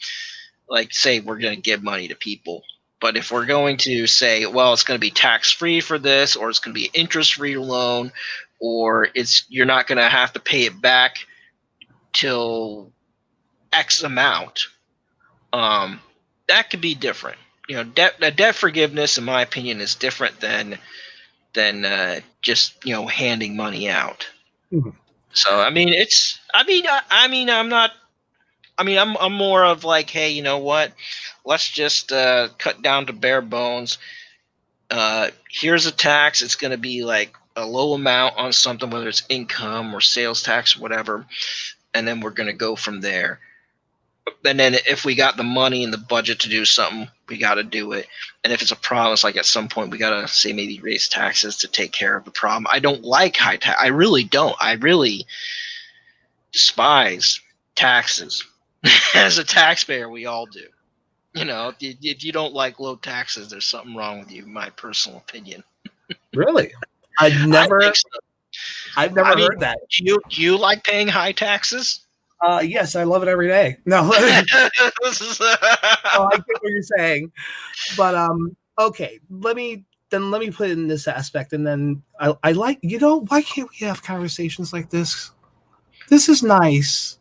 Like, say we're gonna give money to people, but if we're going to say, well, it's going to be tax free for this, or it's going to be interest free loan, or you're not going to have to pay it back till X amount, that could be different. Debt forgiveness, in my opinion, is different than just handing money out. Mhm. So I mean, I'm not. I mean, I'm more of like, hey, you know what? Let's just cut down to bare bones. Here's a tax. It's going to be like a low amount on something, whether it's income or sales tax or whatever, and then we're going to go from there. And then if we got the money in the budget to do something, we got to do it. And if it's a problem, it's like at some point we got to say maybe raise taxes to take care of the problem. I don't like high tax. I really don't. I really despise taxes. As a taxpayer, we all do. If you don't like low taxes, there's something wrong with you. My personal opinion. Really? I think so. I've never heard that. Do you like paying high taxes? Yes, I love it every day. No, I get what you're saying, but okay. Let me put it in this aspect, and then I like, why can't we have conversations like this? This is nice.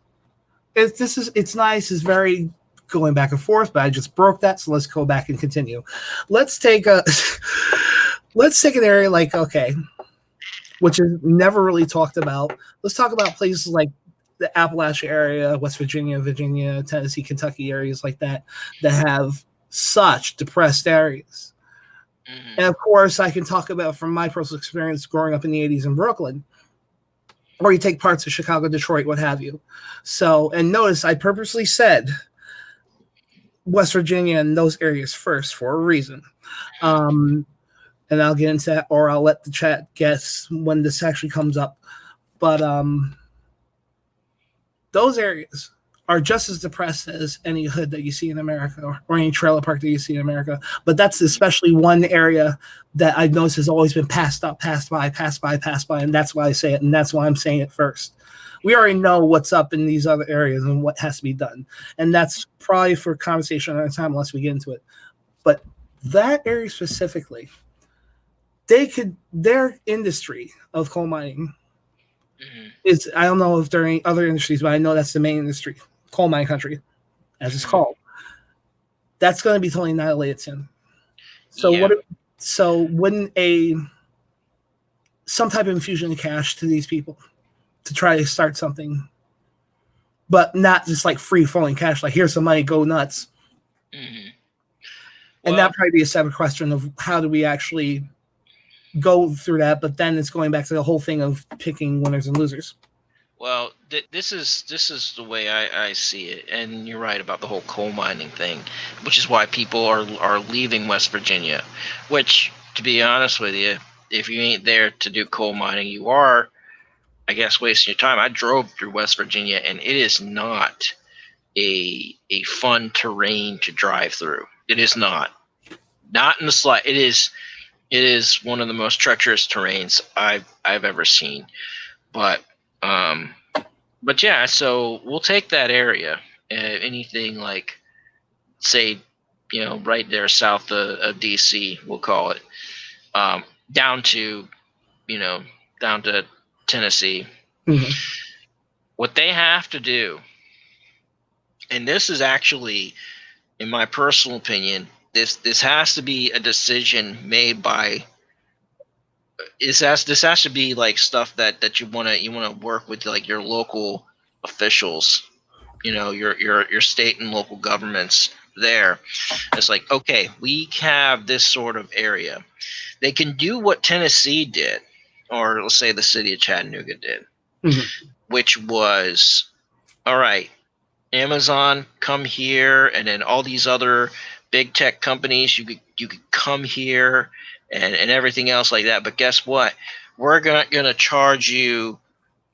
It's nice. It's very going back and forth, but I just broke that, so let's go back and continue. Let's take an area like, okay, which is never really talked about. Let's talk about places like the Appalachia area, West Virginia, Tennessee, Kentucky, areas like that have such depressed areas. Mm-hmm. And of course, I can talk about from my personal experience growing up in the 80s in Brooklyn, or you take parts of Chicago, Detroit, what have you. So, and notice I purposely said West Virginia and those areas first for a reason. And I'll get into that, or I'll let the chat guess when this actually comes up. But those areas are just as depressed as any hood that you see in America, or any trailer park that you see in America. But that's especially one area that I've noticed has always been passed by, and that's why I say it, and that's why I'm saying it first. We already know what's up in these other areas and what has to be done, and that's probably for conversation another time unless we get into it. But that area specifically, their industry of coal mining is, I don't know if there are any other industries, but I know that's the main industry, coal mining country, as it's called. That's going to be totally annihilated soon. So so wouldn't some type of infusion of cash to these people to try to start something, but not just like free flowing cash, like here's some money, go nuts. Mm-hmm. And that probably be a separate question of how do we actually go through that, but then it's going back to the whole thing of picking winners and losers. Well, this is the way I see it, and you're right about the whole coal mining thing, which is why people are leaving West Virginia. Which, to be honest with you, if you ain't there to do coal mining, you are, I guess, wasting your time. I drove through West Virginia, and it is not a fun terrain to drive through. It is not in the slight. It is one of the most treacherous terrains I've ever seen. But yeah, so we'll take that area. Anything like, say, right there south of DC, we'll call it, down to Tennessee. Mm-hmm. What they have to do, and this is actually, in my personal opinion, this has to be a decision made by. This has to be like stuff that you wanna work with, like your local officials, your state and local governments there. It's like, okay, we have this sort of area. They can do what Tennessee did, or let's say the city of Chattanooga did, which was, all right, Amazon, come here, and then all these other big tech companies, you could come here and everything else like that. But guess what? We're gonna charge you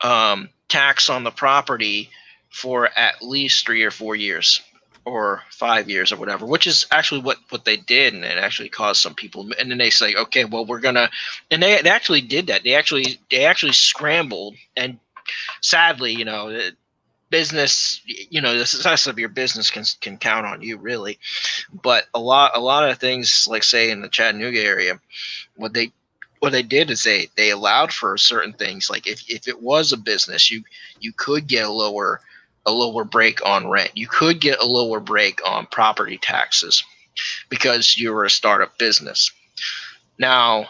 tax on the property for at least 3 or 4 years or 5 years or whatever, which is actually what they did, and it actually caused some people. And then they say, okay, well, we're gonna, and they actually did that. They actually scrambled, and sadly, business, the success of your business can count on you, really. But a lot of things, like say in the Chattanooga area, what they did is they allowed for certain things. Like if it was a business, you could get a lower break on rent. You could get a lower break on property taxes because you were a startup business. Now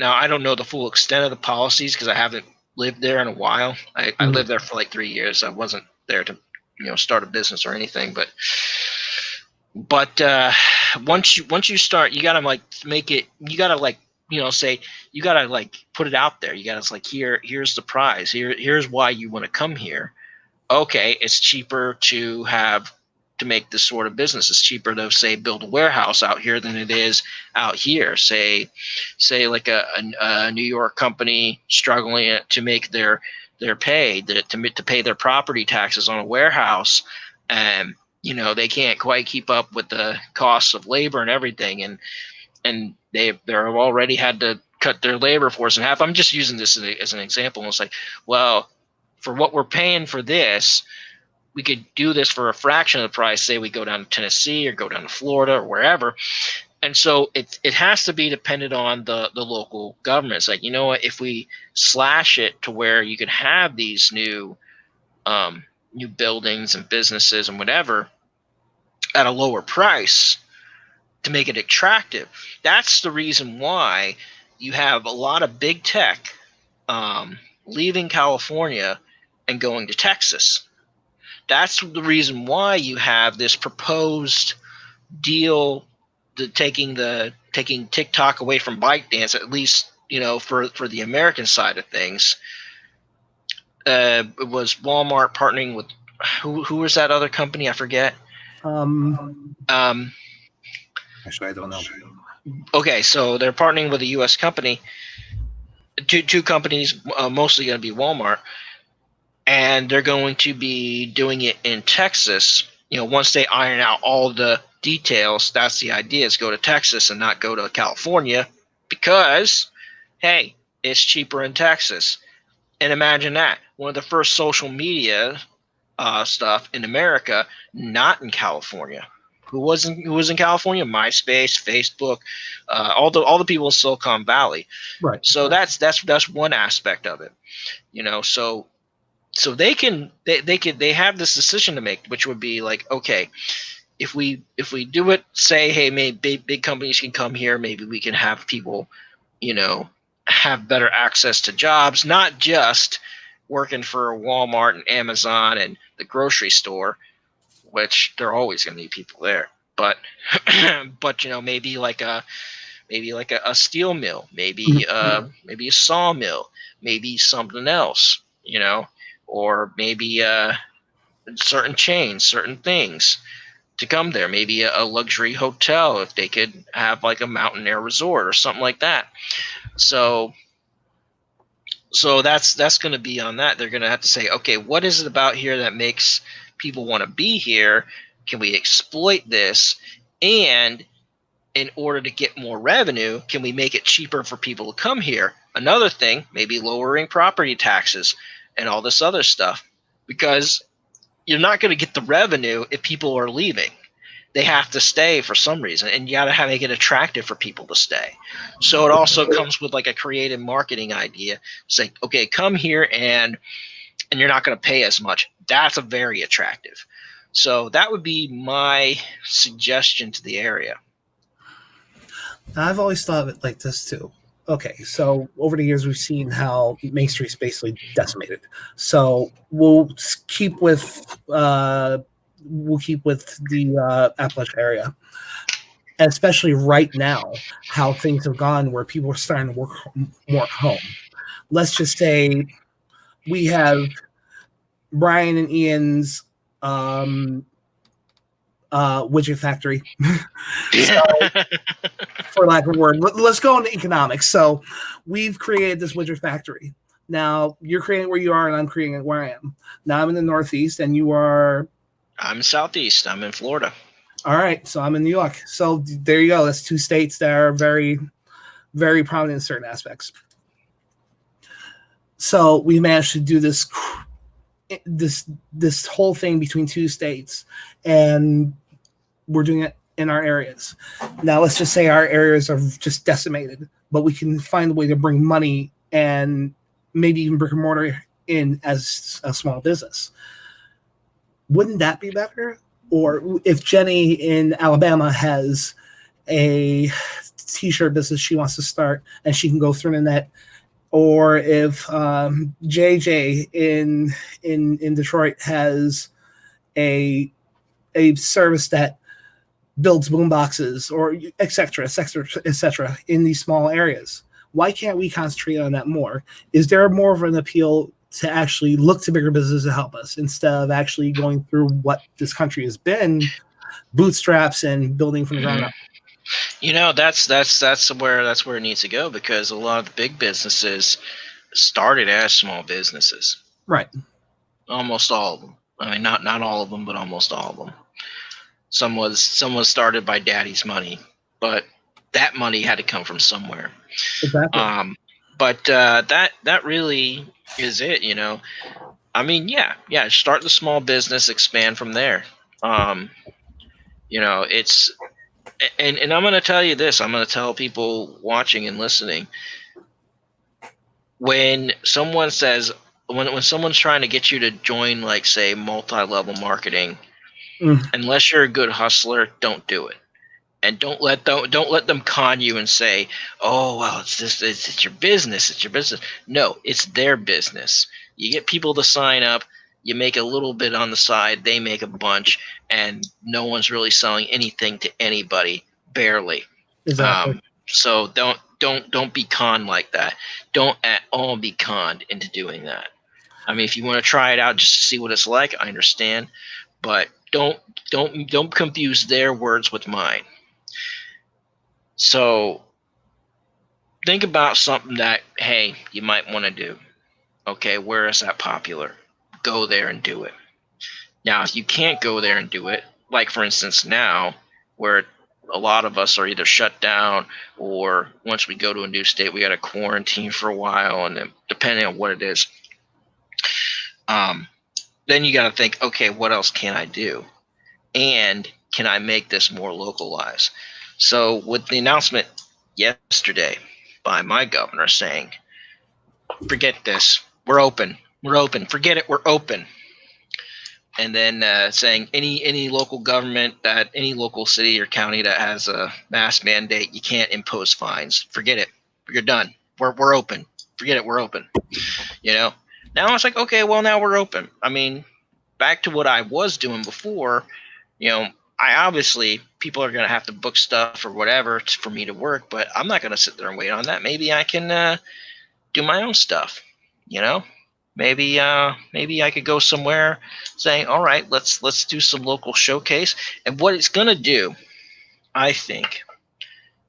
I don't know the full extent of the policies because I haven't lived there in a while. I lived there for like 3 years. I wasn't there to start a business or anything, but once you start, you gotta like make it. You gotta like say, you gotta like put it out there. You gotta like, here's the prize. Here's why you want to come here. Okay, it's cheaper to make this sort of business. It's cheaper to say build a warehouse out here than it is out here. Say like a New York company struggling to make their pay to pay their property taxes on a warehouse, and they can't quite keep up with the costs of labor and everything, and they've already had to cut their labor force in half. I'm just using this as an example. And it's like, well, for what we're paying for this, we could do this for a fraction of the price. Say we go down to Tennessee or go down to Florida or wherever. And so it has to be dependent on the local government. It's like, what, if we slash it to where you could have these new buildings and businesses and whatever at a lower price to make it attractive. That's the reason why you have a lot of big tech leaving California and going to Texas. That's the reason why you have this proposed deal, taking TikTok away from ByteDance, at least for the American side of things. It was Walmart partnering with who was that other company? I forget. Actually, I don't know. Okay, so they're partnering with a U.S. company. Two companies, mostly going to be Walmart, and they're going to be doing it in Texas. Once they iron out all the details, that's the idea, is go to Texas and not go to California, because, hey, it's cheaper in Texas. And imagine that, one of the first social media stuff in America, not in California. Who was in California? MySpace, Facebook, all the people in Silicon Valley. Right. So that's one aspect of it. So they have this decision to make, which would be like, okay, if we do it, say, hey, maybe big companies can come here, maybe we can have people, have better access to jobs, not just working for Walmart and Amazon and the grocery store, which there are always going to be people there, but maybe like a steel mill, maybe a sawmill, maybe something else, or maybe certain chains, certain things to come there, maybe a luxury hotel if they could have like a mountain air resort or something like that. So that's going to be on that. They're going to have to say, okay, what is it about here that makes people want to be here? Can we exploit this? And in order to get more revenue, can we make it cheaper for people to come here? Another thing, maybe lowering property taxes and all this other stuff, because you're not going to get the revenue if people are leaving. They have to stay for some reason, and you got to make it attractive for people to stay. So it also comes with like a creative marketing idea. It's like, okay, come here and you're not going to pay as much. That's a very attractive. So that would be my suggestion to the area. I've always thought of it like this too. Okay, so over the years we've seen how Main Street's basically decimated. So we'll keep with the Appalachia area, and especially right now, how things have gone, where people are starting to work more at home. Let's just say we have Brian and Ian's widget factory. So, for lack of a word, let's go into economics. So we've created this widget factory. Now you're creating where you are, and I'm creating where I am. Now I'm in the Northeast, and you are. I'm Southeast. I'm in Florida. All right, so I'm in New York. So there you go. That's two states that are very, very prominent in certain aspects. So we managed to do this whole thing between two states, and we're doing it in our areas. Now let's just say our areas are just decimated, but we can find a way to bring money and maybe even brick and mortar in as a small business. Wouldn't that be better? Or if Jenny in Alabama has a t-shirt business she wants to start and she can go through the net, or if JJ in Detroit has a service that builds boom boxes, or etc., etc., etc., in these small areas. Why can't we concentrate on that more? Is there more of an appeal to actually look to bigger businesses to help us instead of actually going through what this country has been, bootstraps and building from the ground up? That's where it needs to go, because a lot of the big businesses started as small businesses. Right. Almost all of them. I mean, not all of them, but almost all of them. Some was started by daddy's money, but that money had to come from somewhere. Exactly. But that really is it. I mean, yeah. Start the small business, expand from there. Um, it's and I'm going to tell you this. I'm going to tell people watching and listening. When someone says when someone's trying to get you to join, like, say, multi-level marketing, Mm. unless you're a good hustler, don't do it. And don't let them con you and say, "Oh, well, it's your business. It's your business." No, it's their business. You get people to sign up. You make a little bit on the side. They make a bunch, and no one's really selling anything to anybody, barely. Exactly. So don't be conned like that. Don't at all be conned into doing that. I mean, if you want to try it out just to see what it's like, I understand, but don't confuse their words with mine. So think about something that, hey, you might want to do. Okay, where is that popular? Go there and do it. Now, if you can't go there and do it, like for instance now, where a lot of us are either shut down, or once we go to a new state, we got to quarantine for a while, and then depending on what it is, um, then you got to think, okay, what else can I do? And can I make this more localized? So with the announcement yesterday by my governor saying, forget this, we're open, forget it, we're open. And then saying any local government, that any local city or county that has a mask mandate, you can't impose fines. Forget it, you're done. We're open. Forget it, we're open. You know. Now it's like, okay, well, now we're open. I mean, back to what I was doing before. You know, I obviously, people are gonna have to book stuff or whatever for me to work, but I'm not gonna sit there and wait on that. Maybe I can do my own stuff. You know, maybe I could go somewhere saying, all right, let's do some local showcase. And what it's gonna do, I think,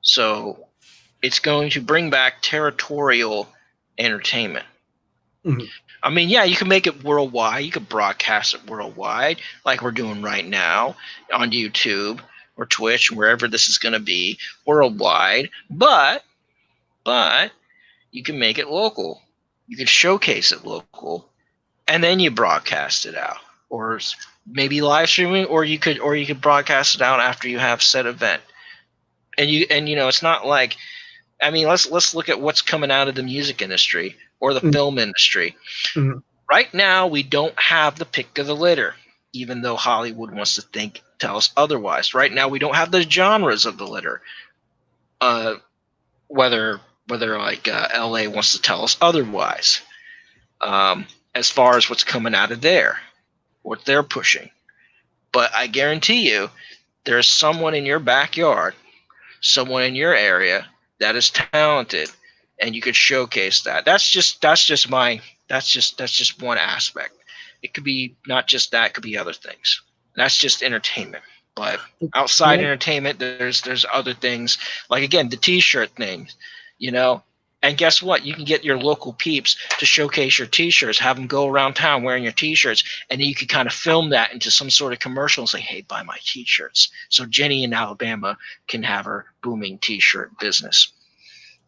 so it's going to bring back territorial entertainment. Mhm. I mean, yeah, you can make it worldwide. You could broadcast it worldwide, like we're doing right now on YouTube or Twitch, wherever this is going to be, worldwide. But you can make it local. You can showcase it local, and then you broadcast it out, or maybe live streaming, or you could broadcast it out after you have said event. And it's not like, I mean, let's look at what's coming out of the music industry or the Mhm. film industry. Mhm. Right now, we don't have the pick of the litter, even though Hollywood wants to tell us otherwise. Right now, we don't have the genres of the litter. Uh, whether like LA wants to tell us otherwise. As far as what's coming out of there, what they're pushing. But I guarantee you, there's someone in your backyard, someone in your area that is talented, and you could showcase that. That's just one aspect. It could be not just that, it could be other things. That's just entertainment. But outside Yeah. entertainment, there's other things, like, again, the t-shirt thing, you know. And guess what? You can get your local peeps to showcase your T-shirts, have them go around town wearing your T-shirts, and then you could kind of film that into some sort of commercial and say, hey, buy my T-shirts. So Jenny in Alabama can have her booming T-shirt business.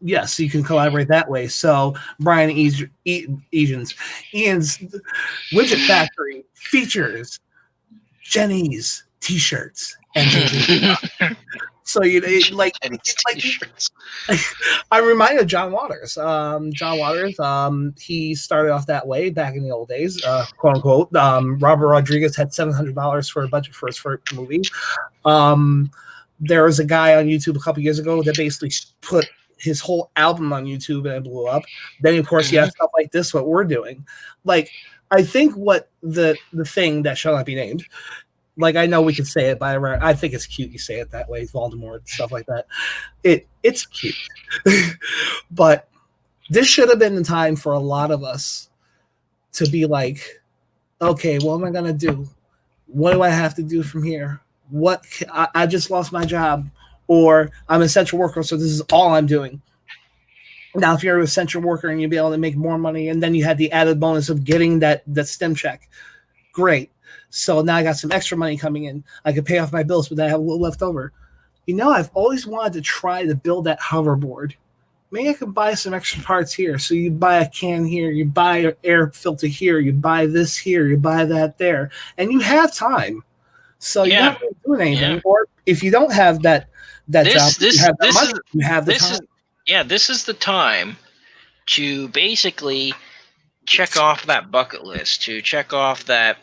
Yes, you can collaborate that way. So Brian Ian's Widget Factory features Jenny's T-shirts and JJ. So like T-shirts. I'm reminded of John Waters. John Waters, he started off that way back in the old days, quote unquote. Robert Rodriguez had $700 for a budget for his first movie. There was a guy on YouTube a couple years ago that basically put his whole album on YouTube and it blew up. Then of course you have stuff like this, what we're doing. Like I think what the thing that shall not be named, like I know we can say it, but I think it's cute you say it that way, Voldemort, stuff like that. It's cute. But this should have been the time for a lot of us to be like, okay, what am I gonna do? What do I have to do from here? I just lost my job, or I'm an essential worker, so this is all I'm doing. Now, if you're an essential worker and you'll be able to make more money, and then you had the added bonus of getting that STEM check, great. So now I got some extra money coming in. I could pay off my bills, but then I have a little left over. I've always wanted to try to build that hoverboard. Maybe I could buy some extra parts here. So you buy a can here, you buy an air filter here, you buy this here, you buy that there, and you have time. So you're not really doing anything. Yeah. Or if you don't have that job, you have that money, you have the time. This is the time to basically check off that bucket list, to check off that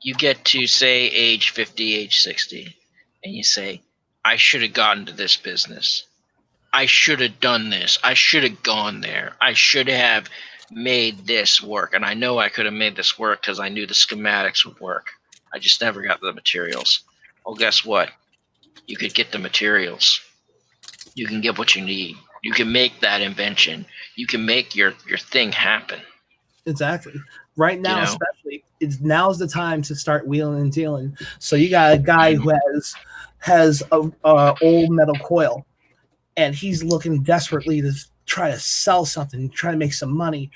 you get to say age 50, age 60, and you say, I should have gotten to this business. I should have done this. I should have gone there. I should have made this work. And I know I could have made this work because I knew the schematics would work. I just never got the materials. Well, guess what? You could get the materials. You can get what you need. You can make that invention. You can make your thing happen. Exactly. Right now, especially, now's the time to start wheeling and dealing. So you got a guy who has a old metal coil, and he's looking desperately to try to sell something, try to make some money.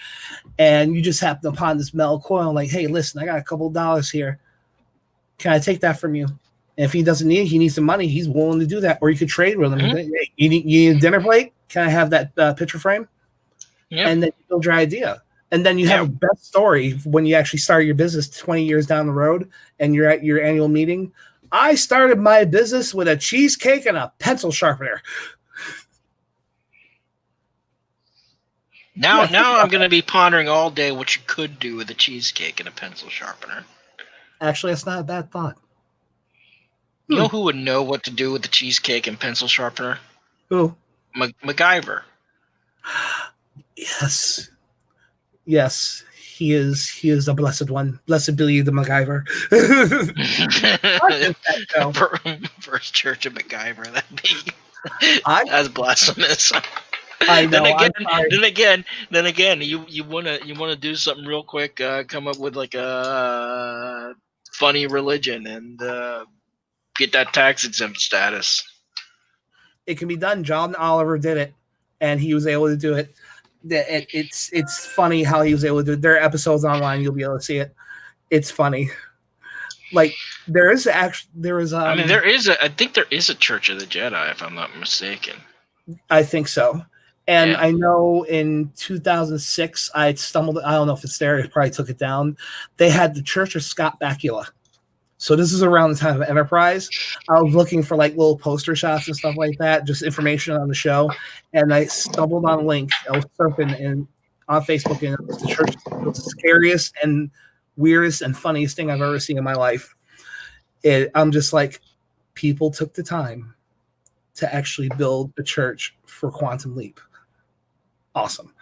And you just happen upon this metal coil, like, hey, listen, I got a couple of dollars here. Can I take that from you? And if he doesn't need it, he needs some money, he's willing to do that. Or you could trade with him. Hey, you need a dinner plate? Can I have that picture frame? Yep. And then you build your idea. And then you have a best story when you actually start your business 20 years down the road and you're at your annual meeting. I started my business with a cheesecake and a pencil sharpener. Now I'm going to be pondering all day what you could do with a cheesecake and a pencil sharpener. Actually, that's not a bad thought. You know who would know what to do with the cheesecake and pencil sharpener? Who? MacGyver. Yes, he is a blessed one. Blessed be the MacGyver. First Church of MacGyver. That's blasphemous. I know. Then again, you wanna do something real quick. Come up with like a funny religion and get that tax exempt status. It can be done. John Oliver did it, and he was able to do it. It's funny how he was able to do it. There are episodes online. You'll be able to see it. It's funny. Like I think there is a Church of the Jedi, if I'm not mistaken. I think so. And I know in 2006, I don't know if it's there. It probably took it down. They had the Church of Scott Bakula. So this is around the time of Enterprise. I was looking for like little poster shots and stuff like that, just information on the show. And I stumbled on a link. I was surfing on Facebook, and it was the church. It was the scariest and weirdest and funniest thing I've ever seen in my life. I'm just like, people took the time to actually build a church for Quantum Leap. Awesome.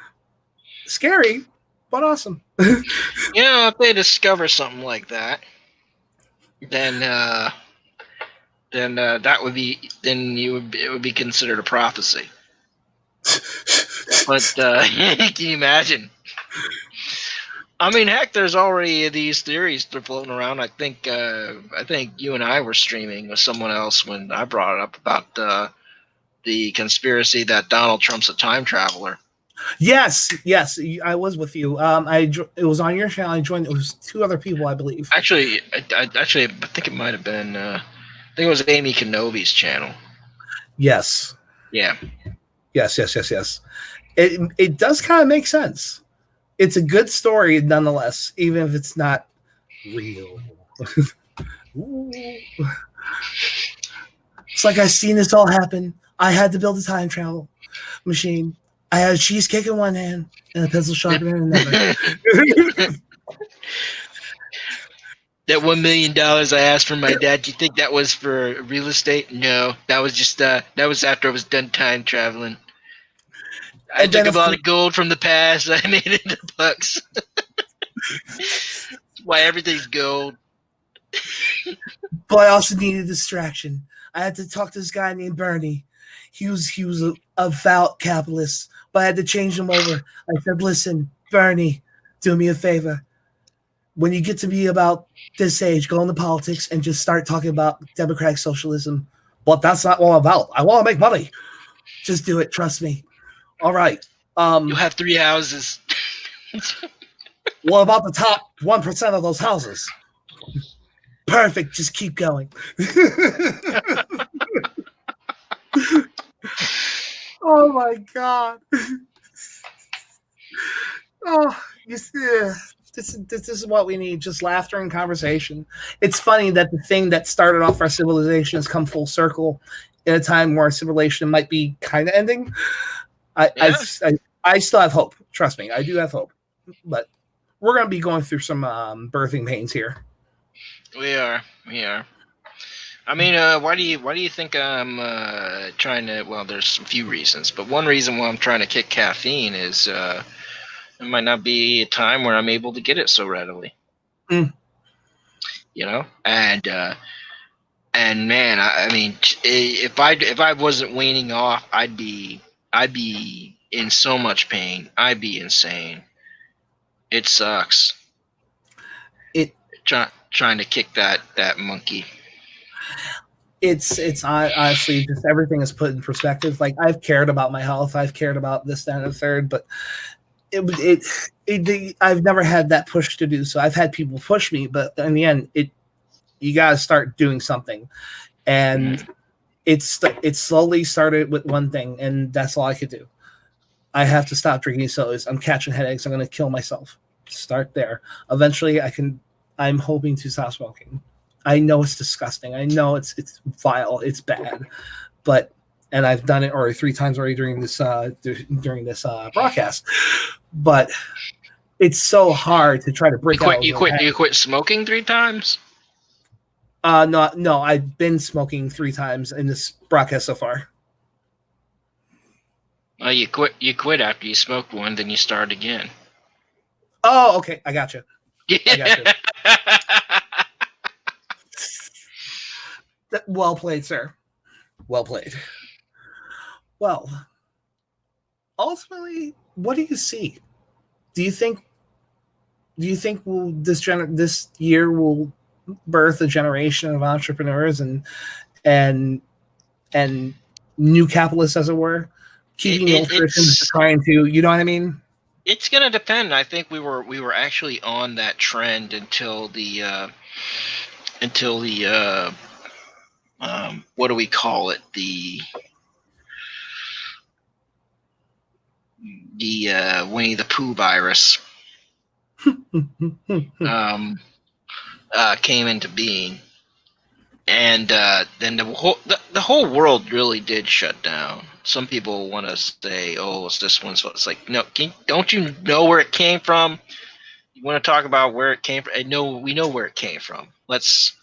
Scary, but awesome. If they discover something like that, then it would be considered a prophecy. But can you imagine? I mean, heck, there's already these theories that are floating around. I think you and I were streaming with someone else when I brought it up about the conspiracy that Donald Trump's a time traveler. Yes, I was with you. It was on your channel. I joined. It was 2 other people, I believe. Actually, I think it might have been. I think it was Amy Kenobi's channel. Yes. Yeah. Yes. It does kind of make sense. It's a good story nonetheless, even if it's not real. It's like I've seen this all happen. I had to build a time travel machine. I had a cheesecake in one hand and a pencil sharpener in another. That $1 million I asked from my dad, do you think that was for real estate? No, that was just that was after I was done time traveling. I took a lot of gold from the past. I made it into bucks. Why everything's gold. But I also needed a distraction. I had to talk to this guy named Bernie. He was a avowed capitalist, but I had to change him over. I said, "Listen, Bernie, do me a favor. When you get to be about this age, go into politics and just start talking about democratic socialism." But that's not what I'm about. I want to make money. Just do it. Trust me. All right. You'll have 3 houses. What about the top 1% of those houses? Perfect. Just keep going. Oh my God. Oh, you see, this is what we need, just laughter and conversation. It's funny that the thing that started off our civilization has come full circle in a time where our civilization might be kind of ending. I still have hope. Trust me, I do have hope. But we're going to be going through some birthing pains here. We are. I mean, why do you think I'm trying to? Well, there's a few reasons, but one reason why I'm trying to kick caffeine is it might not be a time where I'm able to get it so readily. Mm. You know, and man, I mean, if I wasn't weaning off, I'd be in so much pain. I'd be insane. It sucks. Trying to kick that monkey. It's honestly just everything is put in perspective. Like, I've cared about my health, I've cared about this, that, and the third, but I've never had that push to do so. I've had people push me, but in the end, you got to start doing something, and it slowly started with one thing, and that's all I could do. I have to stop drinking sodas. I'm catching headaches. I'm going to kill myself. Start there. Eventually, I'm hoping to stop smoking. I know it's disgusting. I know it's vile. It's bad, and I've done it already 3 times already during this broadcast. But it's so hard to try to break out. You quit smoking 3 times? No, I've been smoking 3 times in this broadcast so far. Oh, you quit after you smoked one, then you start again. Oh, okay. I got you. Well played, sir. Well played. Well, ultimately, what do you see? Do you think this year will birth a generation of entrepreneurs and new capitalists, as it were, keeping the old traditions, trying to, you know what I mean? It's gonna depend. I think we were actually on that trend until the what do we call it? The Winnie the Pooh virus came into being, and then the whole world really did shut down. Some people want to say, "Oh, it's this one." So it's like, no, don't you know where it came from? You want to talk about where it came from? I know we know where it came from. Let's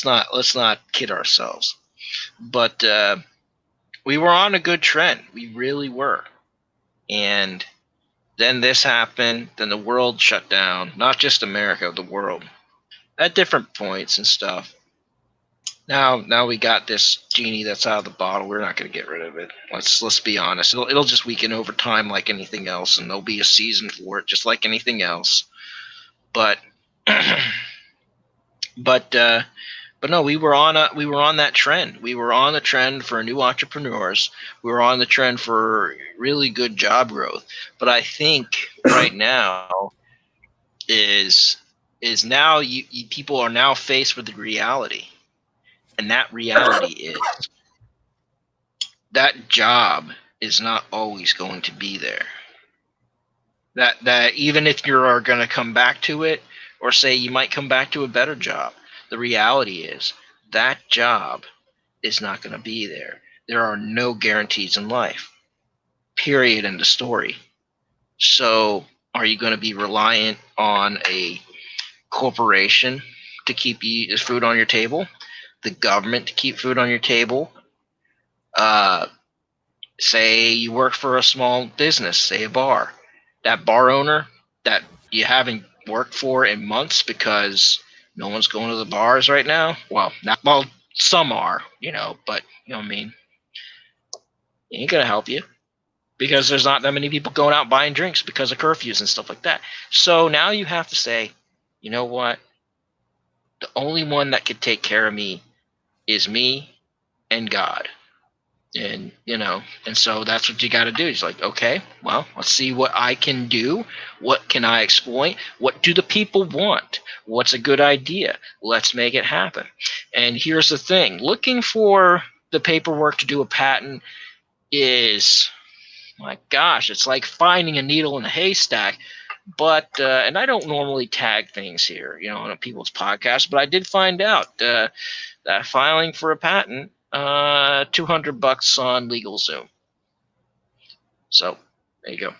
not kid ourselves. But we were on a good trend. We really were. And then this happened. Then the world shut down. Not just America, the world. At different points and stuff. Now we got this genie that's out of the bottle. We're not going to get rid of it. Let's be honest. It'll just weaken over time like anything else, and there'll be a season for it, just like anything else. But But no, we were on that trend. We were on the trend for new entrepreneurs. We were on the trend for really good job growth. But I think right now is now people are now faced with the reality, and that reality is that job is not always going to be there. That even if you are going to come back to it, or say you might come back to a better job, the reality is that job is not going to be there. There are no guarantees in life. Period. End of story. So, are you going to be reliant on a corporation to keep you food on your table? The government to keep food on your table? Say you work for a small business, say a bar. That bar owner that you haven't worked for in months because no one's going to the bars right now. Well, some are, but you know what I mean. He ain't gonna help you because there's not that many people going out buying drinks because of curfews and stuff like that. So now you have to say, you know what? The only one that could take care of me is me and God. And so that's what you got to do. It's like, okay, well, let's see what I can do. What can I exploit? What do the people want? What's a good idea? Let's make it happen. And here's the thing: looking for the paperwork to do a patent is, my gosh, it's like finding a needle in a haystack. But and I don't normally tag things here, on people's podcasts, but I did find out that filing for a patent, $200 on LegalZoom. So there you go.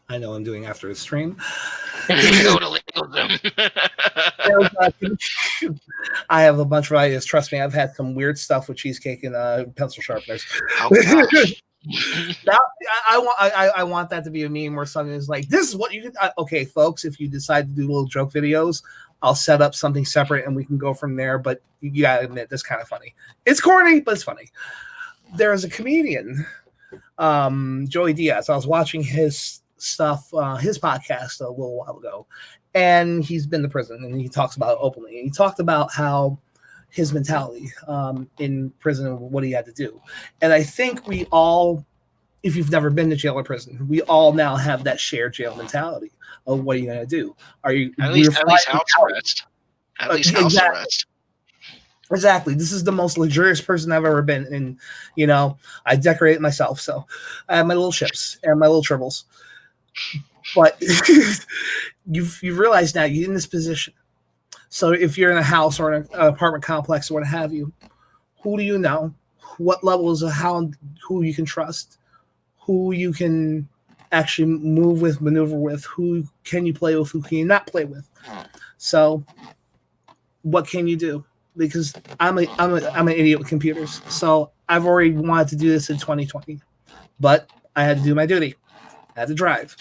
I know I'm doing after the stream. Go to LegalZoom. I have a bunch of ideas. Trust me, I've had some weird stuff with cheesecake and pencil sharpeners. Oh gosh. Now, I want that to be a meme where something is like, this is what you can. Okay, folks, if you decide to do little joke videos, I'll set up something separate and we can go from there. But you gotta admit, this is kind of funny. It's corny, but it's funny. There is a comedian, Joey Diaz. I was watching his stuff, his podcast a little while ago, and he's been to prison and he talks about it openly. And he talked about how his mentality in prison and what he had to do. And I think we all, if you've never been to jail or prison, we all now have that shared jail mentality of what are you going to do? Are you at least house arrest? At least house arrest. Exactly. This is the most luxurious person I've ever been. And, I decorate it myself. So I have my little ships and my little tribbles. But you've realized now you're in this position. So if you're in a house or an apartment complex or what have you, who do you know? What levels of who you can trust? Who you can actually move with, maneuver with? Who can you play with? Who can you not play with? So what can you do? Because I'm an idiot with computers. So I've already wanted to do this in 2020, but I had to do my duty. I had to drive.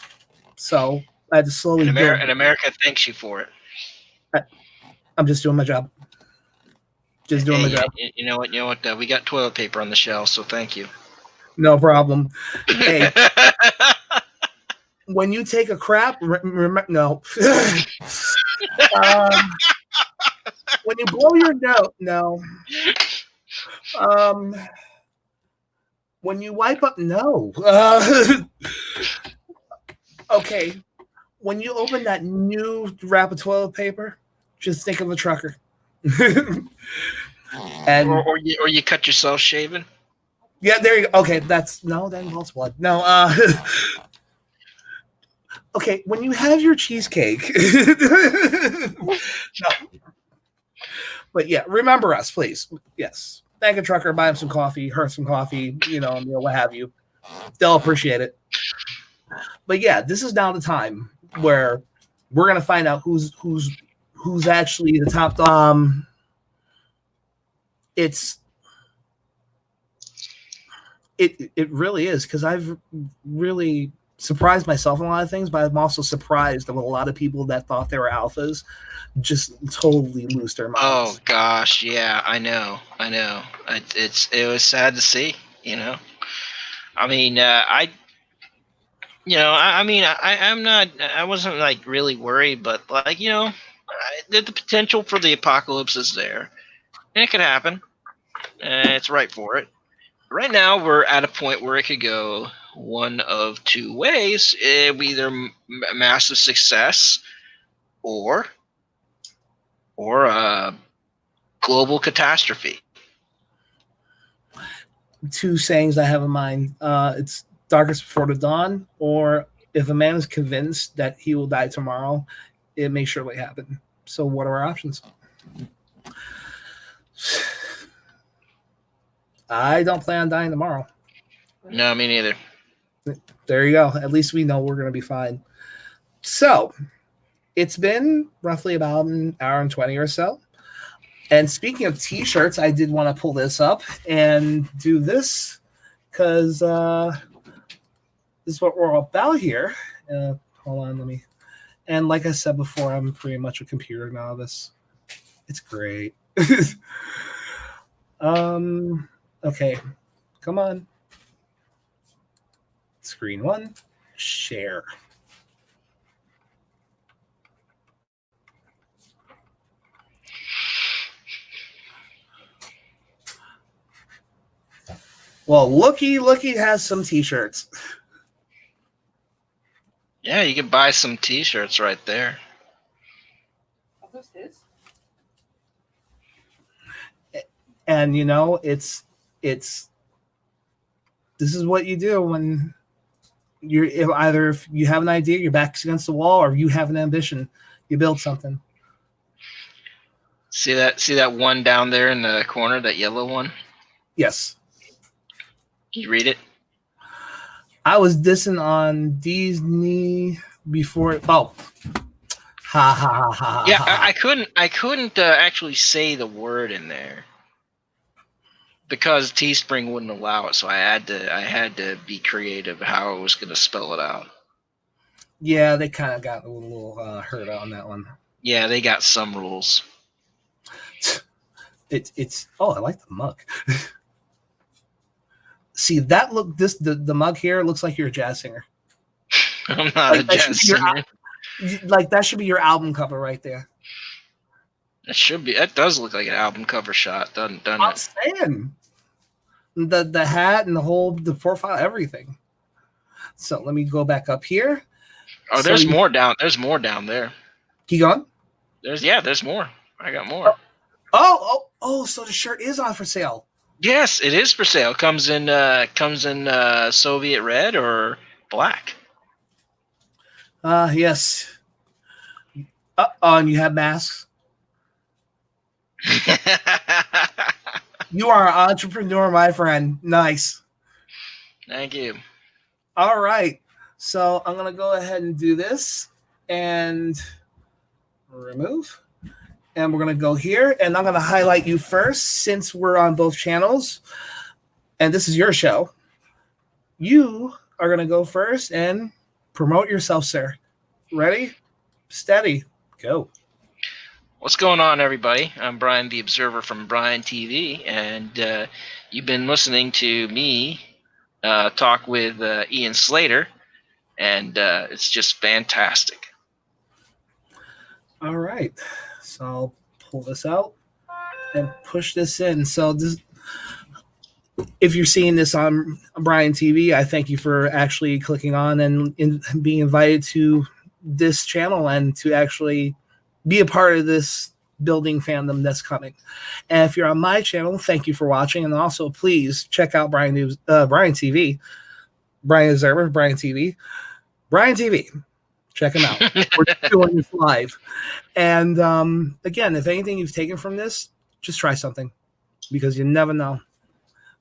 So I had to slowly build. And America thanks you for it. I'm just doing my job. Just doing my job. You know what? We got toilet paper on the shelf, so thank you. No problem. Hey, when you take a crap, no. When you blow your nose, no. When you wipe up, no. Okay. When you open that new wrap of toilet paper, just think of a trucker. And or you cut yourself shaving. Yeah, there you go. Okay, that involves blood. No, okay, when you have your cheesecake. No. But yeah, remember us, please. Yes. Thank a trucker, buy him some coffee, her some coffee, what have you. They'll appreciate it. But yeah, this is now the time where we're gonna find out who's actually the top dog. It really is, because I've really surprised myself in a lot of things, but I'm also surprised that a lot of people that thought they were alphas just totally lose their minds. Oh gosh, yeah, I know. It was sad to see, I mean, I wasn't like really worried, but like, the potential for the apocalypse is there, and it could happen. And it's right for it. Right now, we're at a point where it could go one of two ways: either massive success or global catastrophe. Two sayings I have in mind. It's darkest before the dawn, or if a man is convinced that he will die tomorrow, it may surely happen. So what are our options? I don't plan on dying tomorrow. No, me neither. There you go. At least we know we're going to be fine. So it's been roughly about an hour and 20 or so. And speaking of t-shirts, I did want to pull this up and do this because this is what we're all about here. Hold on, let me. And like I said before, I'm pretty much a computer novice. It's great. Okay, come on. Screen one, share. Well, Looky has some t-shirts. Yeah, you can buy some t-shirts right there. Are those his? And you know, it's this is what you do when if you have an idea, your back's against the wall, or you have an ambition, you build something. See that one down there in the corner, that yellow one? Yes. Can you read it? I was dissing on Disney before. Oh, ha ha ha ha. Yeah, ha. I couldn't actually say the word in there because Teespring wouldn't allow it. So I had to be creative how I was going to spell it out. Yeah, they kind of got a little hurt on that one. Yeah, they got some rules. It's oh, I like the mug. See that look? The mug here looks like you're a jazz singer. I'm not a jazz singer. Like that should be your album cover right there. It should be. That does look like an album cover shot, doesn't I'm it? saying the hat and the profile, everything. So let me go back up here. Oh, there's more down. There's more down there. Keep going. There's more. I got more. Oh! So the shirt is on for sale. Yes, it is for sale. Comes in Soviet red or black. Yes. And you have masks. You are an entrepreneur, my friend. Nice. Thank you. All right. So I'm going to go ahead and do this and remove. And we're going to go here. And I'm going to highlight you first since we're on both channels. And this is your show. You are going to go first and promote yourself, sir. Ready? Steady. Go. What's going on, everybody? I'm Brian the Observer from Brian TV, and you've been listening to me talk with Ian Slater, and it's just fantastic. All right. So I'll pull this out and push this in. So this, if you're seeing this on Brian TV, I thank you for actually clicking on and being invited to this channel and to actually be a part of this building fandom that's coming. And if you're on my channel, thank you for watching. And also, please check out Brian TV, Brian Observer, Brian TV, Brian TV. Check him out. We're doing this live. And again, if anything you've taken from this, just try something because you never know.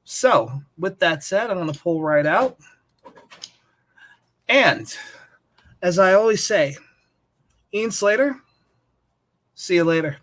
So with that said, I'm going to pull right out. And as I always say, Ian Slater, see you later.